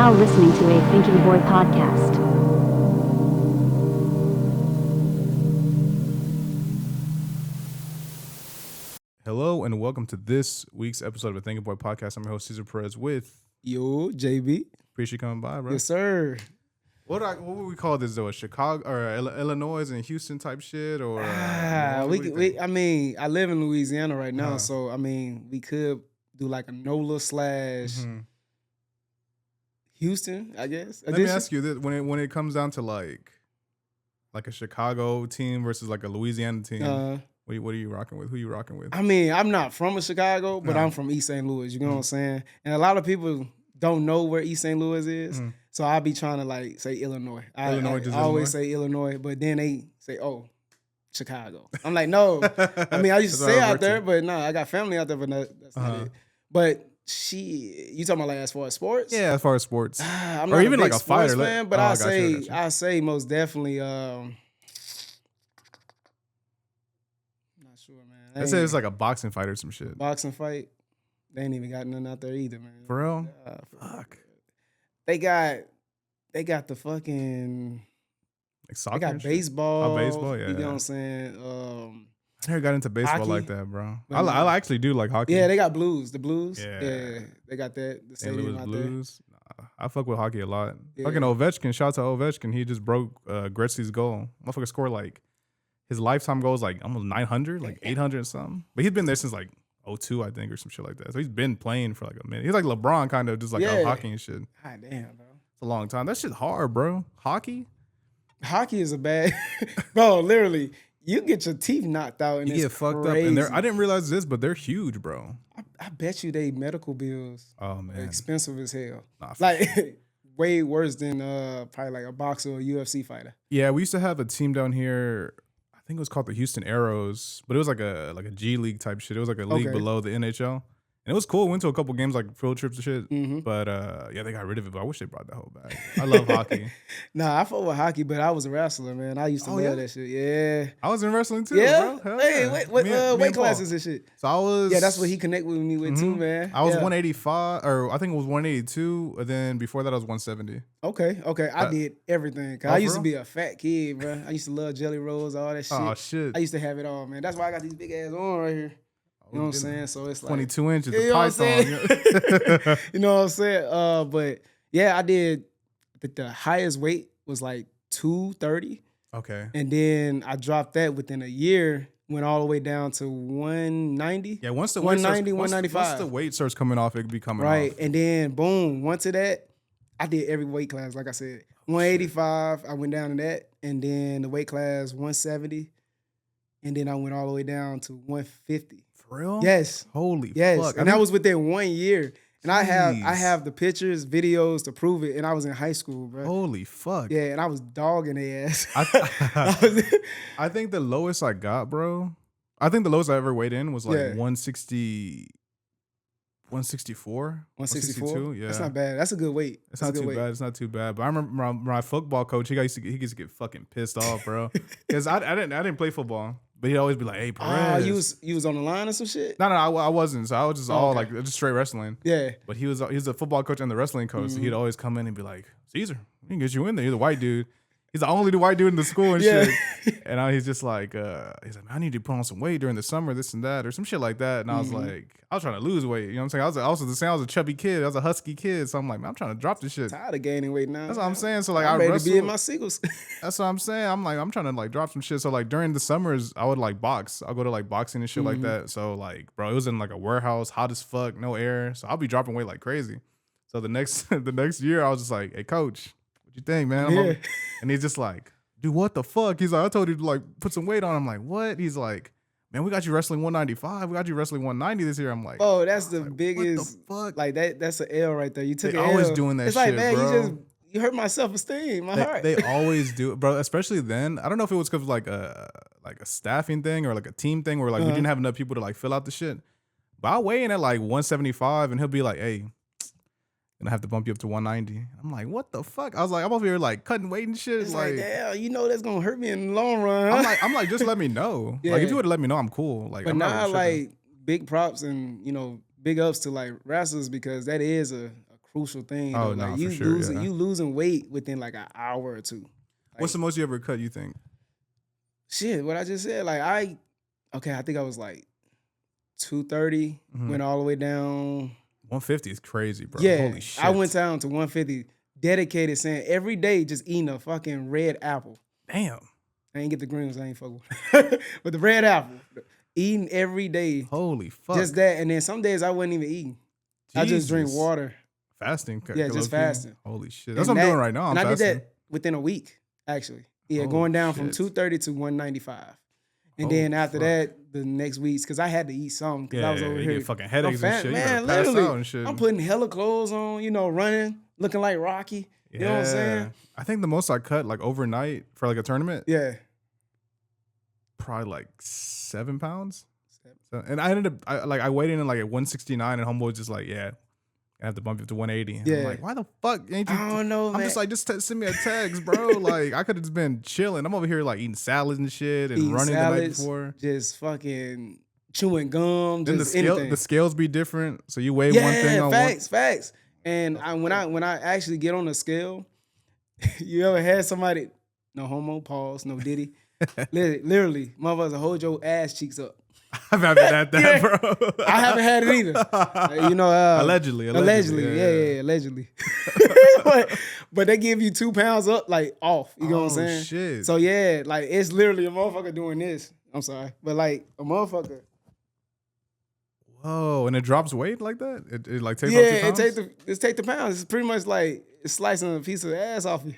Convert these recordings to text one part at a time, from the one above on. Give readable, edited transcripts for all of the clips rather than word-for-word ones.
now listening to a Thinking Boy podcast. Hello and welcome to this week's episode of the Thinking Boy podcast. I'm your host, Cesar Perez with Yo, JB. Appreciate you coming by, bro. Yes, sir. What would we call this though? A Chicago or Illinois and Houston type shit? Or I live in Louisiana right now, so we could do like a NOLA / Houston, I guess. Let me ask you this: when it comes down to like a Chicago team versus like a Louisiana team, what are you rocking with? Who you rocking with? I mean, I'm not from Chicago, but I'm from East St. Louis. You know what I'm saying? And a lot of people don't know where East St. Louis is, so I'll be trying to like say Illinois. I always say Illinois, but then they say, "Oh, Chicago." I'm like, no. I mean, I used to say out there, but no, I got family out there, but that's not it. But you talking about like as far as sports? Yeah, as far as sports, I'm or not even a like big a fighter fan, but I say most definitely. Not sure, man. They say it's like a boxing fight or some shit. Boxing fight. They ain't even got nothing out there either, man. For real? Fuck. They got the fucking like soccer. They got baseball. Oh, baseball, yeah. You know what I'm saying? I never got into baseball hockey. like that, bro. I actually do like hockey. Yeah, they got Blues. The Blues. Yeah. They got that. The St. stadium Louis out Blues. Nah, I fuck with hockey a lot. Yeah. Fucking Ovechkin. Shout out to Ovechkin. He just broke Gretzky's goal. Motherfucker scored like his lifetime goal is like almost 900, like 800 and something. But he's been there since like 02, I think, or some shit like that. So he's been playing for like a minute. He's like LeBron, kind of just like out hockey and shit. God damn, bro. It's a long time. That shit's hard, bro. Hockey is a bad, bro. Literally, you get your teeth knocked out and you it's get fucked crazy. up. And I didn't realize this, but they're huge, bro. I bet you they medical bills. Oh man, expensive as hell. Nah, like way worse than probably like a boxer or a UFC fighter. Yeah, we used to have a team down here. I think it was called the Houston Arrows, but it was like a G League type shit. It was like a league below the NHL. And it was cool. Went to a couple games, like field trips and shit. Mm-hmm. But yeah, they got rid of it. But I wish they brought that whole back. I love hockey. Nah, I fought with hockey, but I was a wrestler, man. I used to love that shit. Yeah. I was in wrestling too, yeah? bro. Hey, what weight classes and shit? So I was... Yeah, that's what he connected with me with too, man. I was 185, or I think it was 182. And then before that, I was 170. Okay. I did everything. Cause I used to be a fat kid, bro. I used to love jelly rolls, all that shit. Oh, shit. I used to have it all, man. That's why I got these big ass on right here. You know what I'm saying? So it's like 22 inches, you the python. You know what I'm saying? But yeah, I did. The highest weight was like 230. Okay. And then I dropped that within a year, went all the way down to 190. Yeah, once the 190, 195. Once the weight starts coming off, it could be coming off. Right. And then boom, once to that, I did every weight class, like I said. 185, I went down to that. And then the weight class 170. And then I went all the way down to 150. For real? Yes. Holy fuck. And that was within 1 year. And I have the pictures, videos to prove it. And I was in high school, bro. Holy fuck. Yeah, and I was dogging their ass. I think the lowest I got, bro, I think the lowest I ever weighed in was like 160, 164. 162? Yeah. That's not bad. That's a good weight. It's not too bad. It's not too bad. But I remember my football coach, he used to get fucking pissed off, bro. Because I didn't play football. But he'd always be like, "Hey, Perez." You was on the line or some shit? No, I wasn't. So I was just like just straight wrestling. Yeah. But he was a football coach and the wrestling coach. So he'd always come in and be like, "Caesar, we can get you in there. You're the white dude." He's the only white dude in the school and shit. And he's just like, I need to put on some weight during the summer, this and that, or some shit like that. And I was like, I was trying to lose weight. You know what I'm saying? I was a chubby kid. I was a husky kid. So I'm like, man, I'm trying to drop this shit. Tired of gaining weight now. That's what I'm saying. So like, I'm I ready wrestle. to be in my singles. That's what I'm saying. I'm like, I'm trying to like drop some shit. So like during the summers, I would like box. I'll go to like boxing and shit like that. So like, bro, it was in like a warehouse, hot as fuck, no air. So I'll be dropping weight like crazy. So the next year, I was just like, hey, coach, what you think, man? And he's just like, dude, what the fuck? He's like, I told you to like put some weight on. I'm like, what? He's like, man, we got you wrestling 195. We got you wrestling 190 this year. I'm like, oh, that's the biggest. What the fuck? Like that's an L right there. You took they an always L. doing that it's shit, like, man, bro. you hurt my self-esteem, my heart. They always do, bro. Especially then. I don't know if it was because like a staffing thing or like a team thing where like we didn't have enough people to like fill out the shit. But I weigh in at like 175 and he'll be like, hey, gonna have to bump you up to 190. I'm like, what the fuck? I was like, I'm over here like cutting weight and shit. It's like, damn, you know that's gonna hurt me in the long run. I'm like, just let me know. Yeah. Like, if you would have let me know, I'm cool. Like, but I'm now, not like, big props and big ups to like wrestlers because that is a crucial thing. Oh, though. no, Like for sure, yeah. you losing weight within like an hour or two. Like, What's the most you ever cut, you think? shit, what I just said, like I think I was like 230, went all the way down. 150 is crazy, bro. Yeah, Holy shit. I went down to 150, dedicated, saying every day just eating a fucking red apple. Damn. I ain't get the green ones, I ain't fuck with. But the red apple, eating every day. Holy fuck. Just that, and then some days I wasn't even eating. I just drink water. Fasting? Yeah, just fasting. Holy shit. That's what I'm doing right now. I'm fasting. fasting. I did that within a week, actually. Yeah, going down from 230 to 195. And then after that, the next weeks, because I had to eat something. Because I was over here. Get fucking headaches and shit. Man, you pass literally, out and shit. I'm putting hella clothes on, running, looking like Rocky. You know what I'm saying? I think the most I cut like overnight for like a tournament. Yeah. Probably like 7 pounds. So, and I ended up, I weighed in like at 169 and homeboy was just like, yeah, I have to bump it to 180. And I'm like, why the fuck ain't you? I don't know, man. I'm just like, send me a text, bro. Like, I could have just been chilling. I'm over here like eating salads and shit and running the night before. Just fucking chewing gum. Then just the scales be different. So you weigh one thing on facts. And when I actually get on the scale, you ever had somebody, no homo, pause, no diddy, literally, motherfuckers will hold your ass cheeks up. I haven't had that, bro. I haven't had it either. Allegedly. Yeah, allegedly. but they give you 2 pounds up, like off. You know what I'm saying? Shit. So yeah, like it's literally a motherfucker doing this. I'm sorry, but like a motherfucker. Whoa, and it drops weight like that? It like takes off 2 pounds? it take the pounds. It's pretty much like it's slicing a piece of ass off you.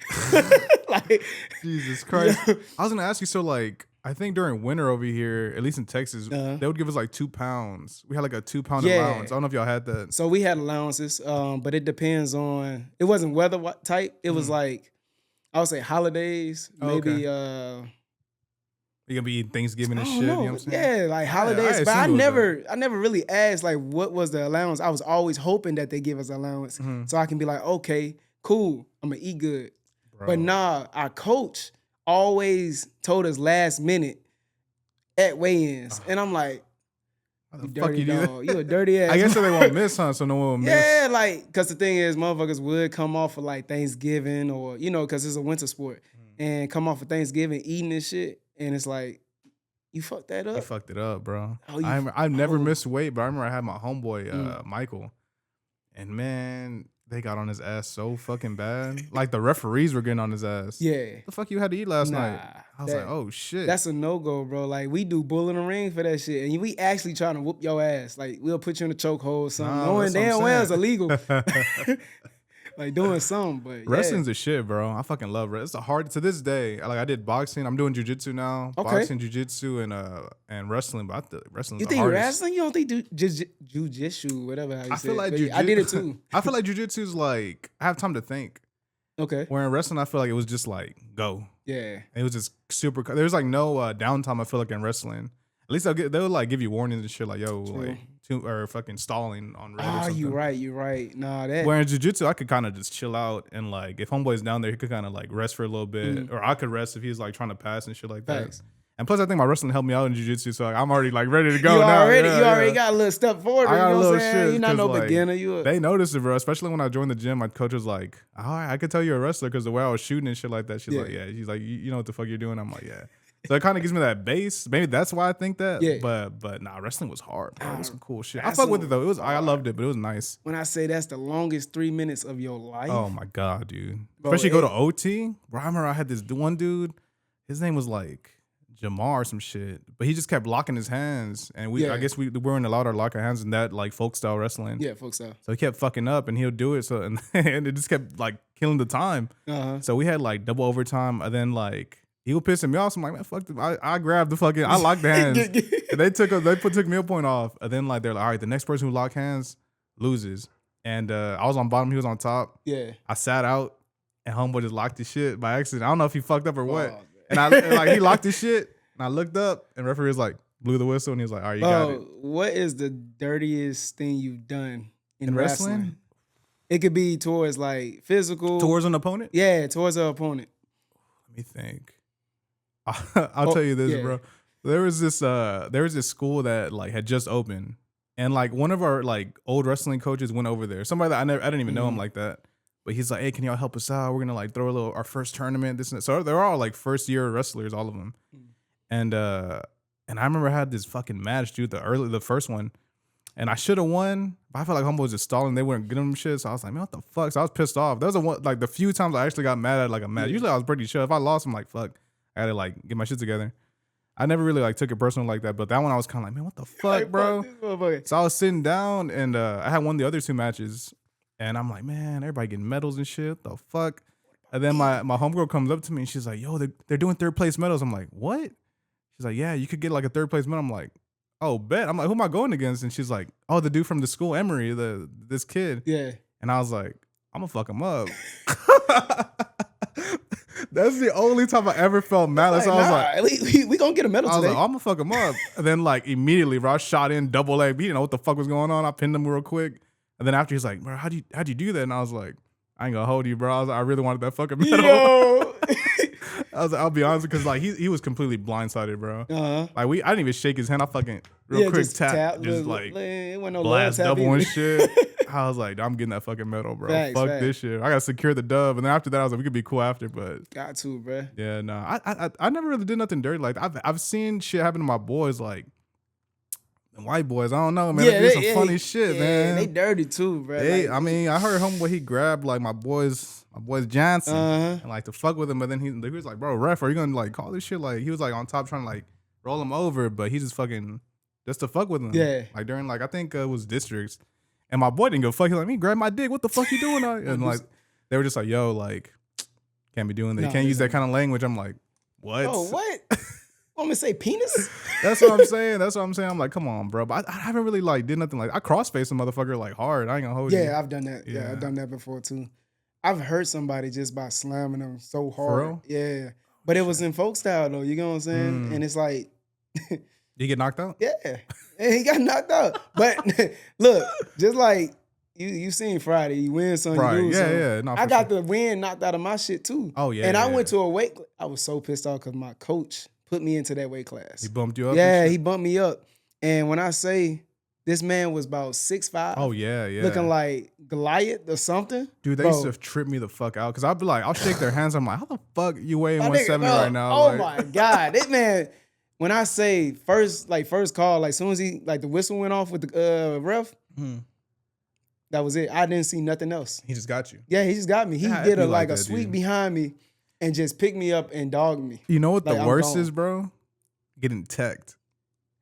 Like Jesus Christ. Yeah. I was gonna ask you, so like I think during winter over here, at least in Texas, they would give us like 2 pounds. We had like a 2 pound allowance. I don't know if y'all had that. So we had allowances, but it depends on. It wasn't weather type. It was like I would say holidays, maybe. You're gonna be eating Thanksgiving and shit. You know what I'm saying? Yeah, like holidays. But I never really asked like what was the allowance. I was always hoping that they give us allowance so I can be like, okay, cool, I'm gonna eat good. Bro. But nah, our coach always told us last minute at weigh-ins, and I'm like, you dirty dog, you a dirty ass. I guess so they won't miss, huh? So no one will miss. Yeah, like because the thing is, motherfuckers would come off for like Thanksgiving or because it's a winter sport, and come off for Thanksgiving eating this shit. And it's like, you fucked that up. You fucked it up, bro. I've never missed weight, but I remember I had my homeboy, Michael. And man, they got on his ass so fucking bad. Like the referees were getting on his ass. Yeah. What the fuck you had to eat last night? I was like, oh shit. That's a no-go, bro. Like we do bull in the ring for that shit. And we actually trying to whoop your ass. Like we'll put you in a chokehold or something. Knowing damn well it's illegal. Like doing something, but wrestling's a shit, bro. I fucking love wrestling. It's a hard to this day. Like I did boxing. I'm doing jiu-jitsu now. Okay. Boxing, jiu-jitsu, and wrestling. But wrestling's you think wrestling? You don't think jiu-jitsu, whatever. How you I feel like I did it too. I feel like jiu-jitsu's like I have time to think. Okay. Where in wrestling, I feel like it was just like go. Yeah. It was just super. There was like no downtime. I feel like in wrestling. At least they would like give you warnings and shit like yo like or fucking stalling on red or something. You right. Nah, that. Where in jiu-jitsu, I could kind of just chill out and like if homeboy's down there, he could kind of like rest for a little bit, or I could rest if he's like trying to pass and shit like that. And plus, I think my wrestling helped me out in jiu-jitsu, so like, I'm already like ready to go you now. Already got a little step forward. I got a little shit. You're not no like, beginner. They noticed it, bro. Especially when I joined the gym, my coach was like, "Oh, I could tell you're a wrestler because the way I was shooting and shit like that." She's like, "Yeah." She's like, "You know what the fuck you're doing?" I'm like, "Yeah." So it kind of gives me that base. Maybe that's why I think that. Yeah. But nah, wrestling was hard, bro. It was some cool shit. I fuck with it though. It was I loved it, but it was nice. When I say that's the longest 3 minutes of your life. Oh my god, dude. Bro, especially go to OT. Bro, I remember I had this one dude. His name was like Jamar or some shit, but he just kept locking his hands, and I guess we weren't allowed to lock our hands in that like folk style wrestling. Yeah, folk style. So he kept fucking up, and he'll do it. So and it just kept like killing the time. So we had like double overtime, and then like. He was pissing me off. So I'm like, man, fuck this. I grabbed the fucking, I locked the hands. And they took me a point off. And then like, they're like, all right, the next person who lock hands loses. And I was on bottom, he was on top. Yeah. I sat out and homeboy just locked his shit by accident. I don't know if he fucked up or what. And he locked his shit and I looked up and referee was like, blew the whistle and he was like, all right, you got it. What is the dirtiest thing you've done in wrestling? It could be towards like physical. Towards an opponent? Yeah, towards an opponent. Let me think. I'll tell you this, bro. There was this school that like had just opened, And like one of our like old wrestling coaches went over there. Somebody that I didn't even know him like that. But he's like, hey, can y'all help us out? We're gonna like throw our first tournament, this and that. So they're all like first year wrestlers, all of them. And I remember I had this fucking match, dude, the first one. And I should have won, but I felt like homeboy was just stalling. They weren't getting them shit. So I was like, man, what the fuck? So I was pissed off. That was like the few times I actually got mad at like a match. Usually I was pretty chill. If I lost, I'm like, fuck. I had to like get my shit together. I never really like took it personal like that. But that one I was kind of like, man, what the fuck, bro? So I was sitting down and I had won the other 2 matches. And I'm like, man, everybody getting medals and shit. What the fuck? And then my homegirl comes up to me and she's like, yo, they're doing 3rd place medals. I'm like, what? She's like, yeah, you could get like a 3rd place medal. I'm like, oh, bet. I'm like, who am I going against? And she's like, oh, the dude from the school, Emery, this kid. Yeah. And I was like, I'm gonna fuck him up. That's the only time I ever felt mad. So I was like, we gonna get a medal today. I was like, I'm gonna fuck him up. And then like immediately, bro, I shot in double leg. He didn't know what the fuck was going on. I pinned him real quick. And then after he's like, bro, how'd you do that? And I was like, I ain't gonna hold you, bro. I was like, I really wanted that fucking medal. Yo. I was like, I'll be honest, because like he was completely blindsided, bro. Like I didn't even shake his hand. I fucking real quick tap, just like no blast double and shit. I was like, I'm getting that fucking medal, bro. Fuck this shit. I gotta secure the dub. And then after that, I was like, we could be cool after, but got to, bro. Yeah, no, I never really did nothing dirty. Like I've seen shit happen to my boys, like the white boys. I don't know, man. They do some funny shit, man. They dirty too, bro. I mean, I heard homeboy he grabbed like my boys Johnson and like to fuck with him, but then he was like, bro, ref, are you gonna like call this shit? Like he was like on top trying to like roll him over, but he just fucking just to fuck with him. Yeah. Like during like I think it was districts. And my boy didn't go fuck. He like, me grab my dick. What the fuck you doing? And like, they were just like, yo, like, can't be doing that. You can't use that kind of language. I'm like, what? Oh, what? Want me to say penis? That's what I'm saying. I'm like, come on, bro. But I haven't really like did nothing like I cross-faced a motherfucker like hard. I ain't gonna hold you. Yeah, I've done that. Yeah, I've done that before too. I've hurt somebody just by slamming them so hard. For real? Yeah. But it was in folk style though. You know what I'm saying? And it's like you get knocked out? Yeah. And he got knocked out. But look, just like you seen Friday, you win some, you lose some. Yeah. No, I got the wind knocked out of my shit too. Oh yeah. And I went to a weight. I was so pissed off because my coach put me into that weight class. He bumped you up? Yeah, he bumped me up. And when I say this man was about 6'5". Oh yeah. Looking like Goliath or something. Dude, they used to trip me the fuck out because I'd be like, I'll shake their hands. I'm like, how the fuck you weighing 170 right now? Oh my God, that man. When I say first call, like soon as he like the whistle went off with the ref, that was it. I didn't see nothing else. He just got you. Yeah, he just got me. He did a sweep behind me and just picked me up and dogged me. You know what the worst is, bro? Getting teched.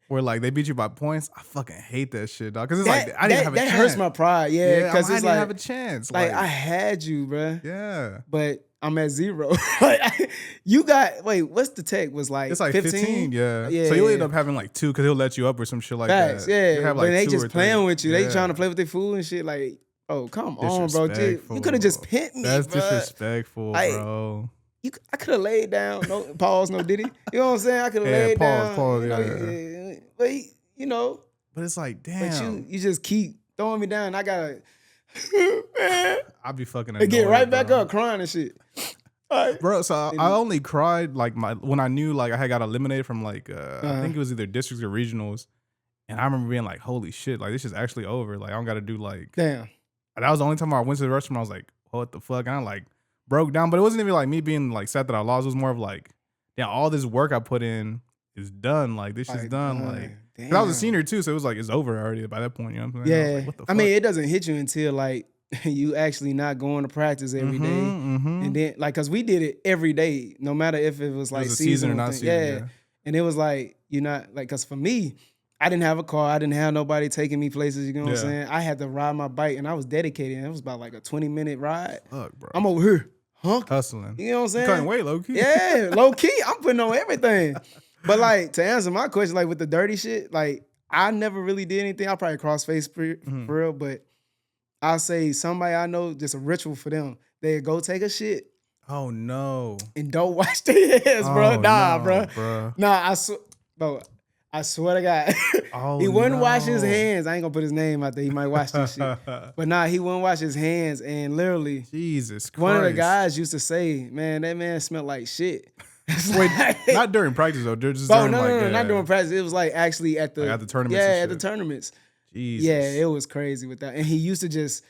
Where like they beat you by points. I fucking hate that shit, dog. Because it's like I didn't have a chance. That hurts my pride. Yeah, because I it's didn't like have a chance. Like I had you, bro. Yeah, but I'm at 0. You got what's the tech? Was like it's like 15? Yeah. So you'll end up having like 2 because he'll let you up or some shit like that. Yeah, have like but they 2 just playing with you. Yeah. They trying to play with their food and shit. Like, oh come on, bro. You could have just pinned me. That's bro. Disrespectful, bro. I could have laid down. No pause, no diddy. You know what I'm saying? I could have laid down. Pause. But you know. But it's like, damn. But you just keep throwing me down. I gotta. Man. I'll be fucking annoyed, get right back up crying and shit. Right. Bro, so I only cried like when I knew like I had got eliminated from like I think it was either districts or regionals, and I remember being like, holy shit, like this is actually over. Like I don't got to do like damn. That was the only time I went to the restroom. I was like, what the fuck? And I like broke down, but it wasn't even like me being like sad that I lost. It was more of like, yeah, all this work I put in is done. Like this is done. Like I was a senior too, so it was like it's over already by that point. You know what I'm saying? Yeah. Like, what the fuck? I mean, it doesn't hit you until like you actually not going to practice every day. And then like because we did it every day, no matter if it was like it was season or not season. Yeah. And it was like you're not like because for me, I didn't have a car. I didn't have nobody taking me places. You know what I'm saying? I had to ride my bike, and I was dedicated. And it was about like a 20-minute ride. Fuck, bro. I'm over here, hustling. You know what I'm saying? Cutting weight, low key. Yeah, low key. I'm putting on everything. But like to answer my question, like with the dirty shit, like I never really did anything. I probably cross-face for real, but I'll say somebody I know, just a ritual for them. They go take a shit. Oh no. And don't wash their hands, bro. Nah, no, bro. Nah, I swear to God. He wouldn't wash his hands. I ain't gonna put his name out there. He might wash this shit. But nah, he wouldn't wash his hands. And literally, Jesus Christ. One of the guys used to say, man, that man smelled like shit. Wait, not during practice though. Just not during practice. It was like actually at the tournaments. Yeah, at the tournaments. Jesus. Yeah, it was crazy with that. And he used to just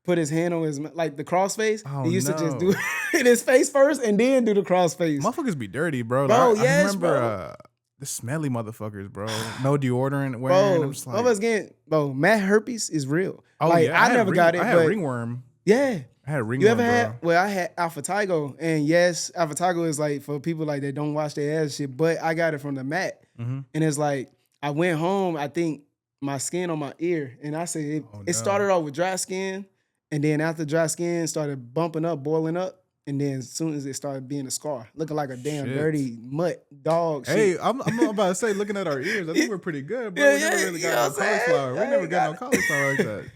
put his hand on his, like the crossface. Oh, he used to just do it in his face first and then do the crossface. Motherfuckers be dirty, bro. Bro, Like, yes, I remember bro. The smelly motherfuckers, bro. No deodorant wearing. I'm just like, Matt herpes is real. Oh, like, yeah. I never got it. I had ringworm. Yeah. I had ringworm, You ever bro. had? Well, I had alpha-tigo, and yes, alpha-tigo is like for people like that don't wash their ass and shit. But I got it from the mat, and it's like I went home. I think my skin on my ear, and I said it started off with dry skin, and then after dry skin started bumping up, boiling up, and then as soon as it started being a scar, looking like a damn dirty mutt dog. Hey, shit. I'm about to say, looking at our ears, I think we're pretty good, bro. We never really got no cauliflower. We never got no cauliflower like that.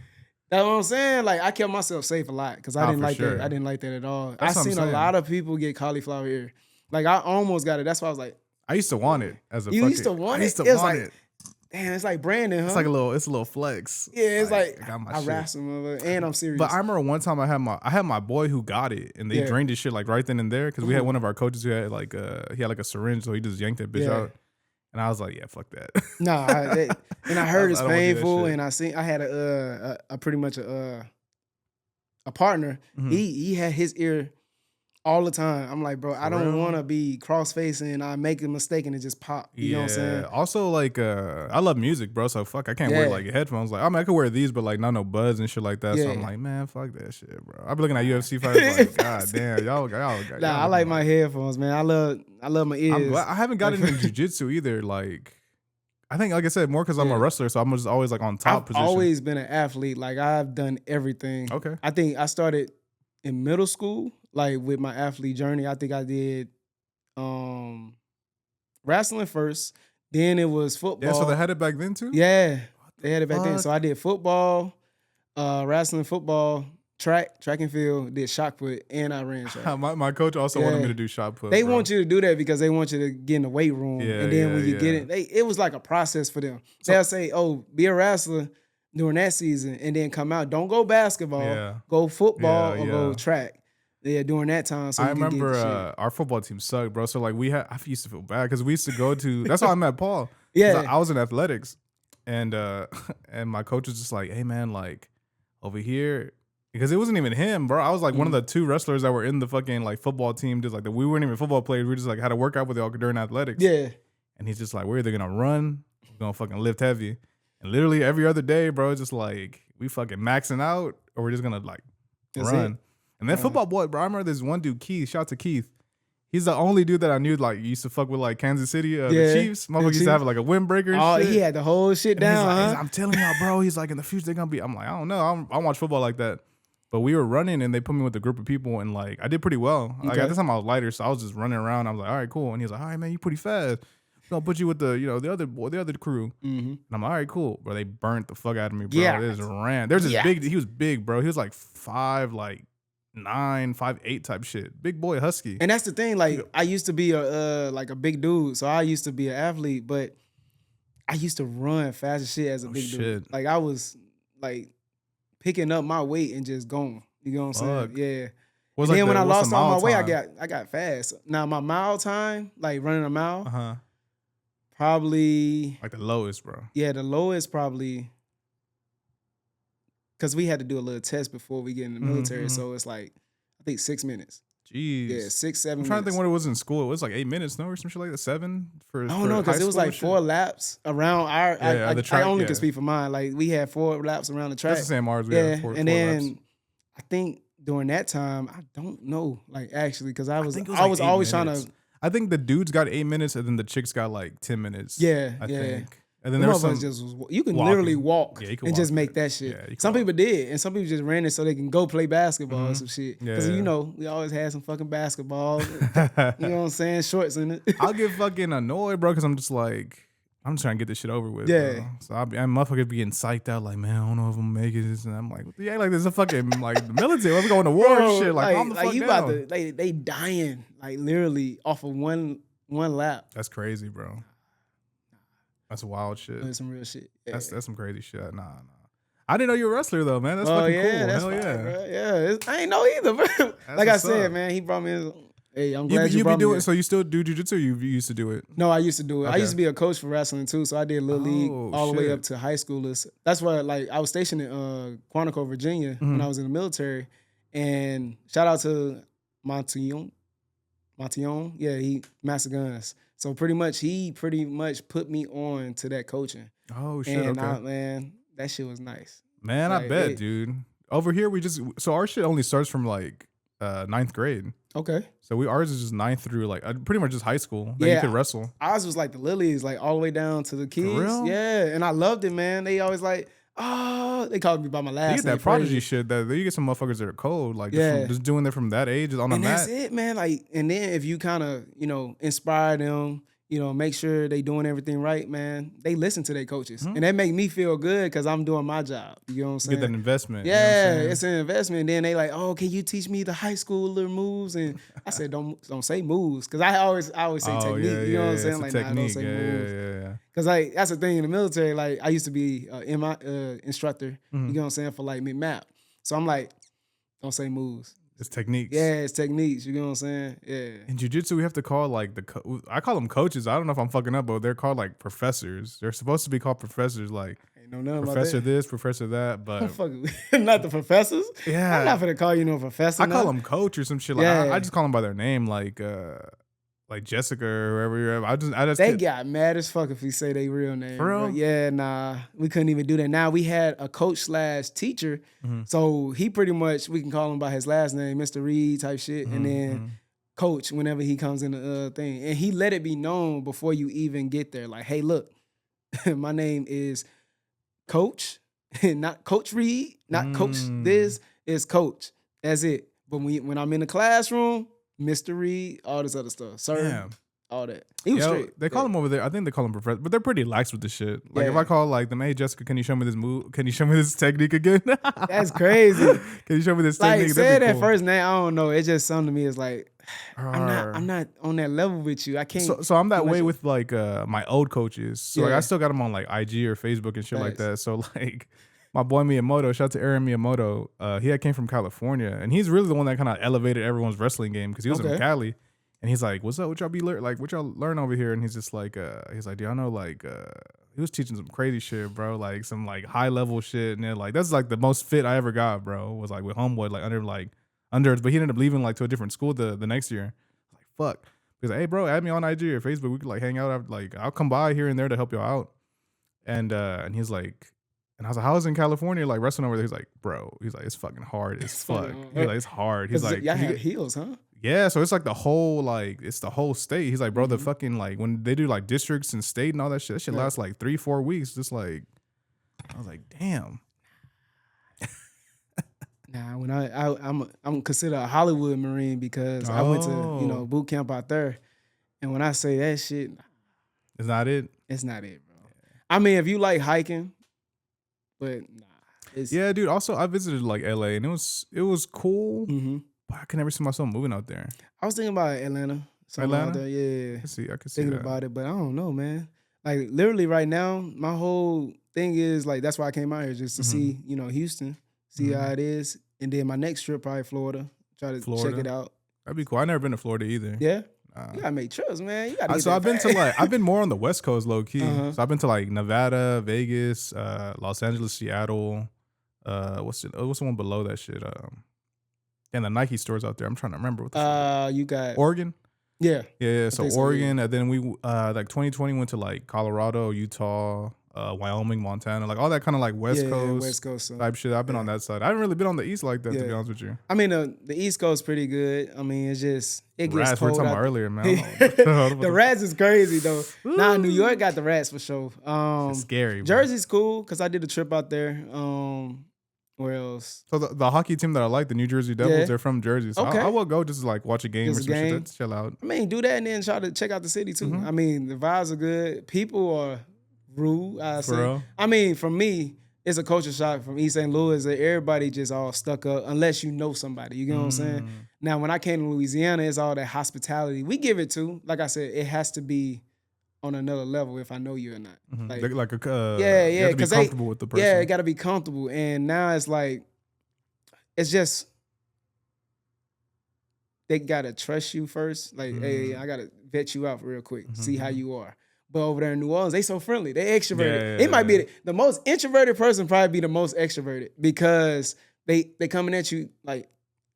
That's what I'm saying. Like, I kept myself safe a lot because I didn't like that. I didn't like that at all. I seen a lot of people get cauliflower ear. Like, I almost got it. That's why I was like, I used to want it as a you used to want it? I used to want it. Damn, it's like Brandon, huh? It's like a little flex. Yeah, it's like I got my I shit. wrestle him, and I'm serious. But I remember one time I had my boy who got it, and they drained his shit like right then and there because we had one of our coaches who had like he had like a syringe, so he just yanked that bitch out. And I was like, yeah, fuck that. Nah, and I heard it's painful, and I had a pretty much a partner. He had his ear all the time. I'm like, bro, I don't want to be cross-facing and I make a mistake and it just pop. You know what I'm saying? Also, like, I love music, bro. So fuck, I can't wear like headphones. Like, I mean, I could wear these, but like not no buds and shit like that. So I'm like, man, fuck that shit, bro. I be looking at UFC fighters like, god damn, y'all. Nah, I like my headphones, man. I love my ears. I haven't gotten into jiu-jitsu either. Like, I think, like I said, more because I'm a wrestler, so I'm just always like on top position. I've always been an athlete. Like, I've done everything. Okay. I think I started in middle school, like with my athlete journey. I think I did wrestling first. Then it was football. Yeah, so they had it back then too? Yeah, they had it back then. So I did football, wrestling, football, track and field, did shot put, and I ran track. My coach also wanted me to do shot put. They want you to do that because they want you to get in the weight room. And then when you get it, it was like a process for them. So, they'll say, oh, be a wrestler during that season and then come out. Don't go basketball, go football or go track. Yeah, during that time. So I remember our football team sucked, bro. So like I used to feel bad because we used to go to, that's how I met Paul. Yeah. I was in athletics and my coach was just like, hey man, like over here, because it wasn't even him, bro. I was like one of the two wrestlers that were in the fucking like football team. Just like we weren't even football players. We just like had to work out with y'all during athletics. Yeah. And he's just like, we're either gonna run, we're gonna fucking lift heavy. And literally every other day, bro, it's just like we fucking maxing out or we're just gonna like run. And then football boy, bro, I remember this one dude, Keith, shout out to Keith. He's the only dude that I knew like used to fuck with like Kansas City, the Chiefs. Motherfucker used to have like a windbreaker and shit. He had the whole shit down, like, I'm telling y'all, bro, he's like in the future they're gonna be, I'm like, I don't know. I don't watch football like that. But we were running and they put me with a group of people and like I did pretty well. Like at this time I was lighter, so I was just running around. I was like, all right, cool. And he was like, all right, man, you pretty fast. I'll put you with the, the other crew. And I'm like, all right, cool. Bro, they burnt the fuck out of me, bro. They just ran. There's this big, he was big, bro. He was like 5'9", 5'8" type shit. Big boy, husky. And that's the thing, like I used to be a big dude, so I used to be an athlete, but I used to run fast as shit as a big dude. Like I was like picking up my weight and just going. You know what I'm saying? Yeah. And then when I lost all my weight, I got fast. Now my mile time, like running a mile, probably like the lowest, bro. Yeah, the lowest probably, because we had to do a little test before we get in the military. So it's like, I think 6 minutes. Jeez. Yeah, 6, 7 minutes. I'm trying to think when it was in school. It was like 8 minutes, no? Or some shit like that? 7? I don't know, because it was like 4 laps around our, the track, I only can speak for mine. Like we had 4 laps around the track. That's the same ours. We had 4 and then laps. I think during that time, I don't know, like actually, because I was always trying to. I think the dudes got 8 minutes and then the chicks got like 10 minutes. Yeah, I think. And then there was some you can literally walk and just make that shit. Yeah, some people did, and some people just ran it so they can go play basketball or some shit. Because we always had some fucking basketball. You know what I'm saying? Shorts in it. I'll get fucking annoyed, bro, because I'm just like, I'm just trying to get this shit over with. Yeah. Bro. So I'm motherfuckers be getting psyched out, like, man, I don't know if I'm gonna make it. And I'm like, yeah, like there's a fucking like the military. We're going to war and shit. Like, calm the fuck you down. About to, they dying, like literally off of one lap. That's crazy, bro. That's wild shit. That's some real shit. Yeah. That's some crazy shit. Nah. I didn't know you were a wrestler though, man. That's fucking cool. That's Hell fine, yeah. Bro. Yeah, I ain't know either, bro. Like I said, man, he brought me. Hey, I'm glad you brought me here. So you still do jiu-jitsu or you used to do it? No, I used to do it. Okay. I used to be a coach for wrestling too, so I did Little League all the way up to high schoolers. That's why, like, I was stationed in Quantico, Virginia when I was in the military. And shout out to Montillon. Yeah, he Master Guns. So he pretty much put me on to that coaching. Oh, shit, and man, that shit was nice. Man, like, I bet, dude. Over here, so our shit only starts from, like, 9th grade. Okay. So ours is just 9th through, like, pretty much just high school. Then you could wrestle. Ours was like the Lilies, like all the way down to the kids. For real? Yeah, and I loved it, man. They always like, they called me by my last name. You get that prodigy shit. You get some motherfuckers that are cold, like just doing it from that age on the mat. That's it, man. Like, and then if you kind of inspire them, make sure they doing everything right, man. They listen to their coaches, and that make me feel good because I'm doing my job. You know what I'm saying? Get that investment. Yeah, it's an investment. And then they like, oh, can you teach me the high schooler moves? And I said, don't say moves, because I always say technique. You know what I'm saying? Like, nah, don't say moves. Yeah. Because like that's the thing in the military. Like, I used to be my instructor. You know what I'm saying, for like mid-map. So I'm like, don't say moves. It's techniques. Yeah, it's techniques. You know what I'm saying? Yeah. In jiu-jitsu, we have to call like I call them coaches. I don't know if I'm fucking up, but they're called like professors. They're supposed to be called professors, like professor this, professor that. But not the professors. Yeah, I'm not gonna call you no professor. I call them coach or some shit. Like I just call them by their name, like Jessica or whoever. I just they got mad as fuck if we say they real name. For real? Yeah, nah, we couldn't even do that. Now we had a coach / teacher, so he pretty much, we can call him by his last name, Mr. Reed type shit, and then coach whenever he comes in the thing, and he let it be known before you even get there. Like, hey, look, my name is Coach, not Coach Reed, not Coach this, is Coach. That's it. But when I'm in the classroom, Mr. Reed, all this other stuff. Sir, all that. He was straight. They call him over there. I think they call him professor, but they're pretty lax with this shit. Like if I call like them, hey Jessica, can you show me this move? Can you show me this technique again? That's crazy. Can you show me this technique? Like say that first name, I don't know. It just something to me is like, I'm not on that level with you. I can't. So I'm that way with like my old coaches. So like I still got them on like IG or Facebook and shit like that. So like my boy Miyamoto, shout out to Aaron Miyamoto. He came from California, and he's really the one that kind of elevated everyone's wrestling game because he was in Cali. And he's like, "What's up? What y'all be what y'all learn over here?" And he's just like, "Do y'all know like?" He was teaching some crazy shit, bro. Like some like high level shit, and then like that's like the most fit I ever got, bro. Was like with homeboy like under, but he ended up leaving like to a different school the next year. I was like, fuck. He's like, "Hey, bro, add me on IG or Facebook. We could like hang out. I'll come by here and there to help y'all out." And he's like. And I was like, how is it in California, like wrestling over there? He's like, bro, it's fucking hard as fuck. He's like, it's hard. He's like, y'all have heels, huh? Yeah, so it's like the whole it's the whole state. He's like, bro, the fucking like when they do like districts and state and all that shit lasts like 3-4 weeks. Just like, I was like, damn. Nah, when I'm considered a Hollywood Marine because I went to boot camp out there, and when I say that shit, it's not it. It's not it, bro. I mean, if you like hiking. But nah. Yeah, dude. Also, I visited like LA and it was cool. But I can never see myself moving out there. I was thinking about Atlanta. Out there. Yeah. I can see thinking about it, but I don't know, man. Like literally right now, my whole thing is like that's why I came out here just to see, Houston, see how it is, and then my next trip probably Florida. Try to check it out. That'd be cool. I never been to Florida either. Yeah. You gotta make trips, man. You gotta. So I've been more on the West Coast, low key. So I've been to like Nevada, Vegas, Los Angeles, Seattle. What's the one below that shit? And the Nike stores out there. I'm trying to remember what the you got Oregon. Yeah. So Oregon, and then we like 2020 went to like Colorado, Utah, Wyoming, Montana, like all that kind of like West Coast type shit. I've been on that side. I haven't really been on the East like that, to be honest with you. I mean, the East Coast pretty good. I mean, it gets cold. We were talking about earlier, man. The rats is crazy though. Nah, New York got the rats for sure. It's scary. Jersey's cool because I did a trip out there. Where else? So the hockey team that I like, the New Jersey Devils, they're from Jersey. So I will go just to like watch a game or some shit. Chill out. I mean, do that and then try to check out the city too. I mean, the vibes are good. People are rude, I say. Real? I mean, for me, it's a culture shock from East St. Louis that everybody just all stuck up unless you know somebody. You get what I'm saying? Now, when I came to Louisiana, it's all that hospitality. We give it to. Like I said, it has to be on another level if I know you or not. Like you have to be comfortable with the person. Yeah, it got to be comfortable. And now it's like, it's they gotta trust you first. Like, hey, I gotta vet you out real quick, see how you are. But over there in New Orleans, they so friendly. They extroverted. They might be the most introverted person, probably be the most extroverted because they coming at you like,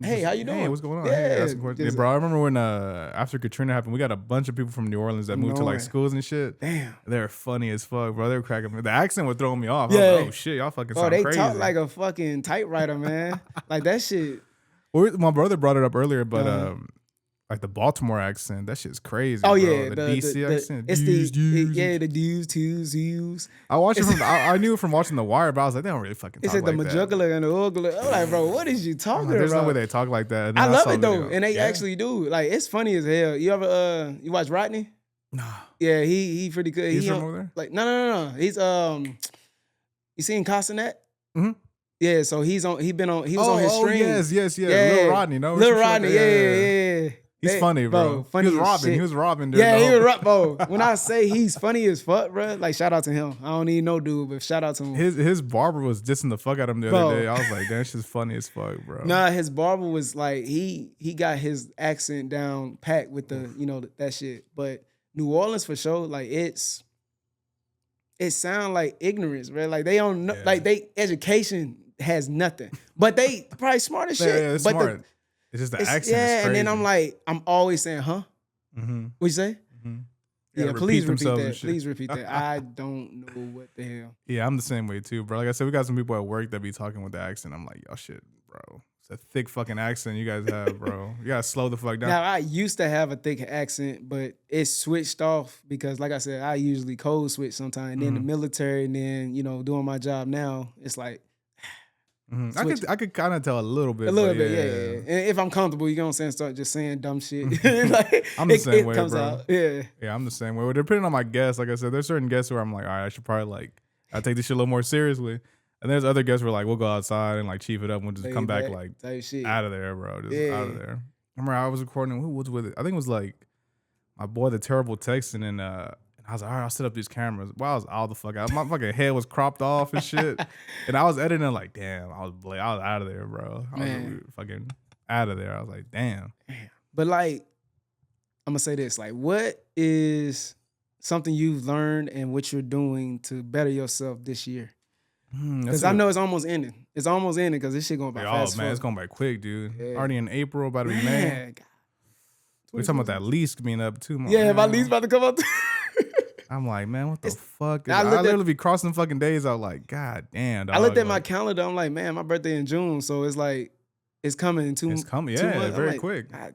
hey, how you doing? Hey, what's going on? Yeah, hey, that's important. Yeah, bro. I remember when after Katrina happened, we got a bunch of people from New Orleans that moved to like schools and shit. Damn, they're funny as fuck, bro. They were cracking me. The accent was throwing me off. I was like, oh shit, y'all fucking sound crazy. They talk like a fucking typewriter, man. Like that shit. Well, my brother brought it up earlier, but like the Baltimore accent, that shit's crazy. Oh bro. yeah, the DC accent. It's the dudes, twos, yous. I watched it I knew it from watching The Wire, but I was like, they don't really fucking talk like that. It's like the majugular and the ugler. I'm like, bro, what is you talking about? There's no way they talk like that. I love it though, and they actually do. Like, it's funny as hell. You ever you watch Rodney? Nah. Yeah, he pretty good. He's from over there? Like, no. He's you seen Castanet? Mm-hmm. Yeah, so he was on his stream. Yes. Lil Rodney, no? Lil Rodney, yeah. He's funny, bro. Funny he was robbing. Yeah, he was bro. When I say he's funny as fuck, bro, like shout out to him. I don't even know dude, but shout out to him. His barber was dissing the fuck out of him the other day. I was like, damn, shit's funny as fuck, bro. Nah, his barber was like, he got his accent down packed with the, that shit. But New Orleans for sure, like it sound like ignorance, bro. Like they don't know, like they education has nothing. But they probably smart as shit. Yeah, but smart. It's just the accent. Yeah, is crazy. And then I'm always saying, huh? Mm-hmm. What you say? Mm-hmm. Yeah, please repeat that. Please repeat that. I don't know what the hell. Yeah, I'm the same way too, bro. Like I said, we got some people at work that be talking with the accent. I'm like, y'all shit, bro. It's a thick fucking accent you guys have, bro. You gotta slow the fuck down. Now, I used to have a thick accent, but it switched off because, like I said, I usually code switch sometimes. And then the military, and then, doing my job now, it's like, I could kind of tell a little bit. Yeah. And if I'm comfortable, you know what I'm saying, start just saying dumb shit. Like, I'm the same way, comes bro. Out. Yeah, I'm the same way. Well, depending on my guests, like I said, there's certain guests where I'm like, all right, I should probably I take this shit a little more seriously. And there's other guests where like we'll go outside and like chief it up and we'll just come back like out of there, bro. Just out of there. I remember I was recording. Who was with it? I think it was like my boy, the Terrible Texan, and I was like, all right, I'll set up these cameras. Well, I was all the fuck out. My fucking head was cropped off and shit. And I was editing like, damn, I was out of there, bro. I was fucking out of there. I was like, damn. But like, I'm gonna say this, like, what is something you've learned and what you're doing to better yourself this year? Because I know it's almost ending. It's almost ending because this shit going by fast. Oh man, it's going by quick, dude. Yeah. Already in April, about to be May. We're talking about that lease being up too. My lease about to come up. I'm like, man, what the fuck? I literally be crossing fucking days out like, god damn. Dog. I looked at my calendar. I'm like, man, my birthday in June, so it's like, it's coming in 2 months. It's coming, yeah, very quick. God damn.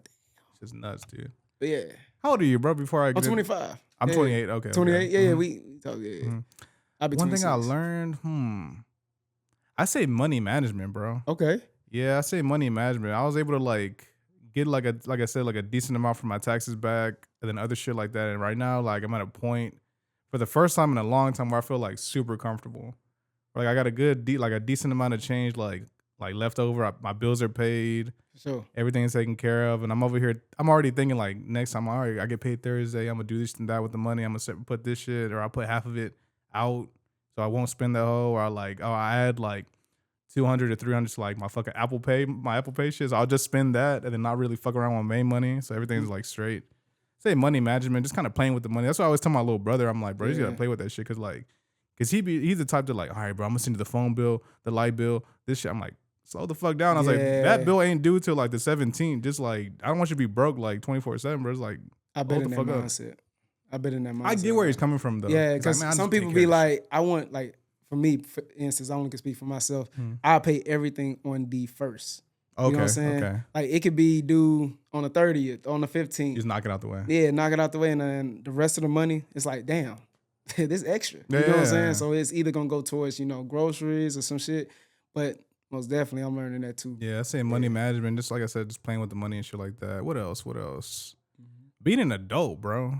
It's just nuts, dude. But yeah. How old are you, bro? Before I get I'm 25. I'm 28. Okay. 28. Yeah, we talk. Yeah. I'll be 26. One thing I learned, I say money management, bro. Okay. Yeah, I say money management. I was able to get like I said, like a decent amount from my taxes back and then other shit like that. And right now, like I'm at a point for the first time in a long time where I feel like super comfortable. Like I got a good, a decent amount of change, like left over. My bills are paid. Sure. Everything's taken care of. And I'm over here, I'm already thinking like next time, all right, I get paid Thursday. I'm gonna do this and that with the money. I'm gonna put this shit, or I'll put half of it out so I won't spend the whole, or I add like 200 to 300 to like my fucking Apple Pay shit. So I'll just spend that and then not really fuck around with main money. So everything's like straight. Say money management, just kind of playing with the money. That's why I always tell my little brother, I'm like, bro, you gotta play with that shit. Cause he's the type to like, all right, bro, I'm gonna send you the phone bill, the light bill, this shit. I'm like, slow the fuck down. I was like, that bill ain't due till like the 17th. Just like, I don't want you to be broke like 24/7, bro. It's like, I bet in that mindset. I get where he's coming from though. Yeah, because some people be like, I want, like, for me, for instance, I only can speak for myself. I pay everything on the 1st. You know what I'm saying? Okay. Like, it could be due on the 30th, on the 15th. Just knock it out the way. Yeah, knock it out the way. And then the rest of the money, it's like, damn, this extra. You know what I'm saying? So it's either going to go towards, groceries or some shit. But most definitely, I'm learning that too. Yeah, I say money management. Just like I said, just playing with the money and shit like that. What else? Being an adult, bro.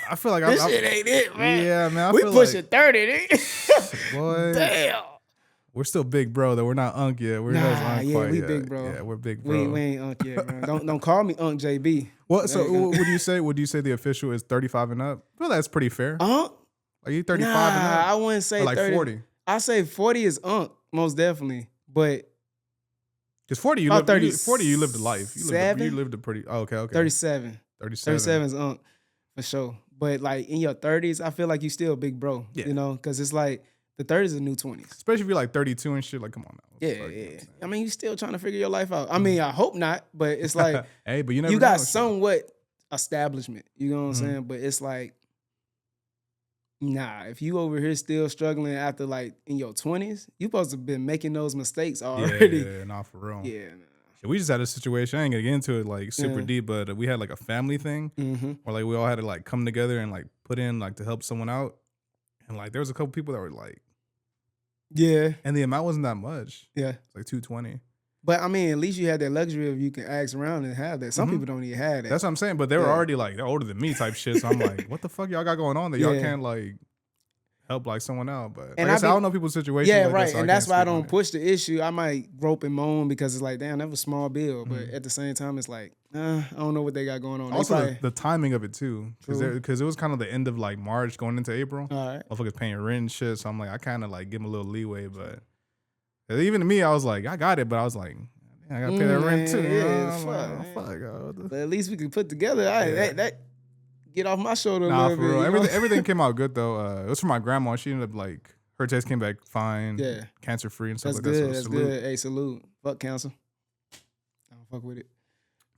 I feel like this shit ain't it, man. Yeah, man. We pushing 30, Boy. Damn. We're still big bro, though. We're not unk yet. We're not unk quite we yet. Big bro. Yeah, we're big bro. We ain't unk yet, bro. Don't call me Unk JB. What? So what do you say? Would you say the official is 35 and up? Well, that's pretty fair. Unk? Are you 35 and up? I wouldn't say or like 30. 40. I say 40 is unk, most definitely. But Because 40, you About lived 40, you lived a life. You 37? lived a pretty. Oh, okay. 37. 37. 37 is for sure. But like in your 30s, I feel like you still a big bro. Yeah. You know, because it's like the 30s is the new 20s. Especially if you're like 32 and shit. Like, come on now. Yeah, Fuck, you know yeah. what I'm saying? I mean, you still trying to figure your life out. I mean, I hope not, but it's like hey, but you never you know, got shit. somewhat establishment. You know what I'm Mhm. saying? But it's like, nah, if you over here still struggling after like in your 20s, you supposed to have been making those mistakes already. Yeah, not for real. Yeah. We just had a situation. I ain't gonna get into it like super Yeah. deep, but we had like a family thing Mm-hmm. where like we all had to like come together and like put in like to help someone out, and like there was a couple people that were like, Yeah. and the amount wasn't that much. Yeah. It's like $220. But I mean, at least you had that luxury of you can ask around and have that. Some Mhm. people don't even have that. That's what I'm saying. But they were Yeah. already like they're older than me type shit. So I'm like, what the fuck y'all got going on that y'all Yeah. can't like help like someone out? But And like I I said, I be- don't know people's situations. Yeah, like right. That, so And that's can't why I speak on don't it. push the issue. I might grope and moan because it's like, damn, that was a small bill. But Mhm. at the same time, it's like, I don't know what they got going on. They Also, probably- the timing of it too, True. because it was kind of the end of like March going into April. all right. Motherfuckers paying rent and shit. So I'm like, I kind of like give them a little leeway, but even to me, I was like, I got it, but I was like, I gotta pay that rent too. Yeah, I'm like, fuck, fuck. What the- But at least we could put together. Yeah. That get off my shoulder a Nah, little for bit. real. you know? Everything came out good though. It was for my grandma. She ended up like her test came back fine. Yeah. Cancer free and stuff That's like good. that. So That's salute. good. Hey, salute. Fuck cancer. I don't fuck with it.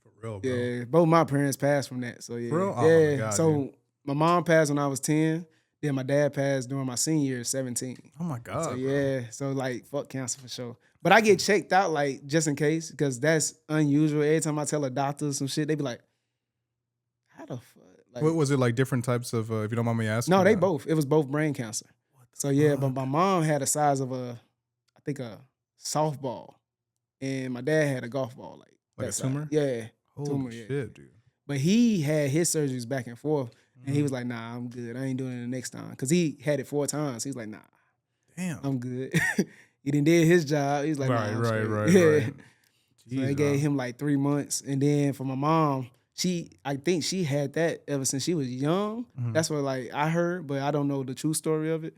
For real, bro. Yeah, both my parents passed from that. So yeah, For real? Oh, my yeah. God, so dude. my mom passed when I was 10. Then my dad passed during my senior year, 17. Oh my God. So bro. yeah, so like fuck cancer for sure. But I get checked out like just in case because that's unusual. Every time I tell a doctor some shit, they be like, "How the fuck?" Like, What was it like? Different types of, if you don't mind me asking? no, they both. It was both brain cancer. So yeah, but fuck? my mom had the size of I think a softball, and my dad had a golf ball, like Like a that size. tumor? Yeah, Holy tumor, yeah. shit, dude. but he had his surgeries back and forth, and he Mm-hmm. was like, "Nah, I'm good. I ain't doing it the next time," because he had it 4 times. He's like, "Nah, Damn. I'm good." He didn't did his job. He's like, "Nah, I'm straight." right. Yeah. Right. So they Jeez, gave bro. him like 3 months, and then for my mom, I think she had that ever since she was young. Mhm. That's what like I heard, but I don't know the true story of it.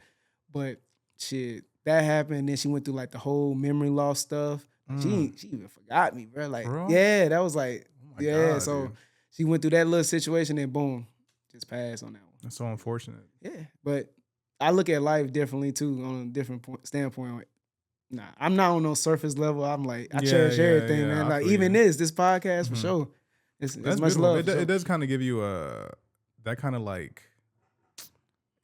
But shit, that happened. And then she went through like the whole memory loss stuff. She even forgot me, bro. Like, For real? yeah, that was like, Oh my yeah. God, So dude. she went through that little situation, and boom, just passed on that one. That's so unfortunate. Yeah, but I look at life differently too, on a different standpoint. Nah, I'm not on no surface level. I'm like, I Yeah, cherish yeah, everything, yeah, man. I Like feel even you. this podcast for Mhm. sure. It's That's much beautiful. love. It, for sure. it does kind of give you that kind of like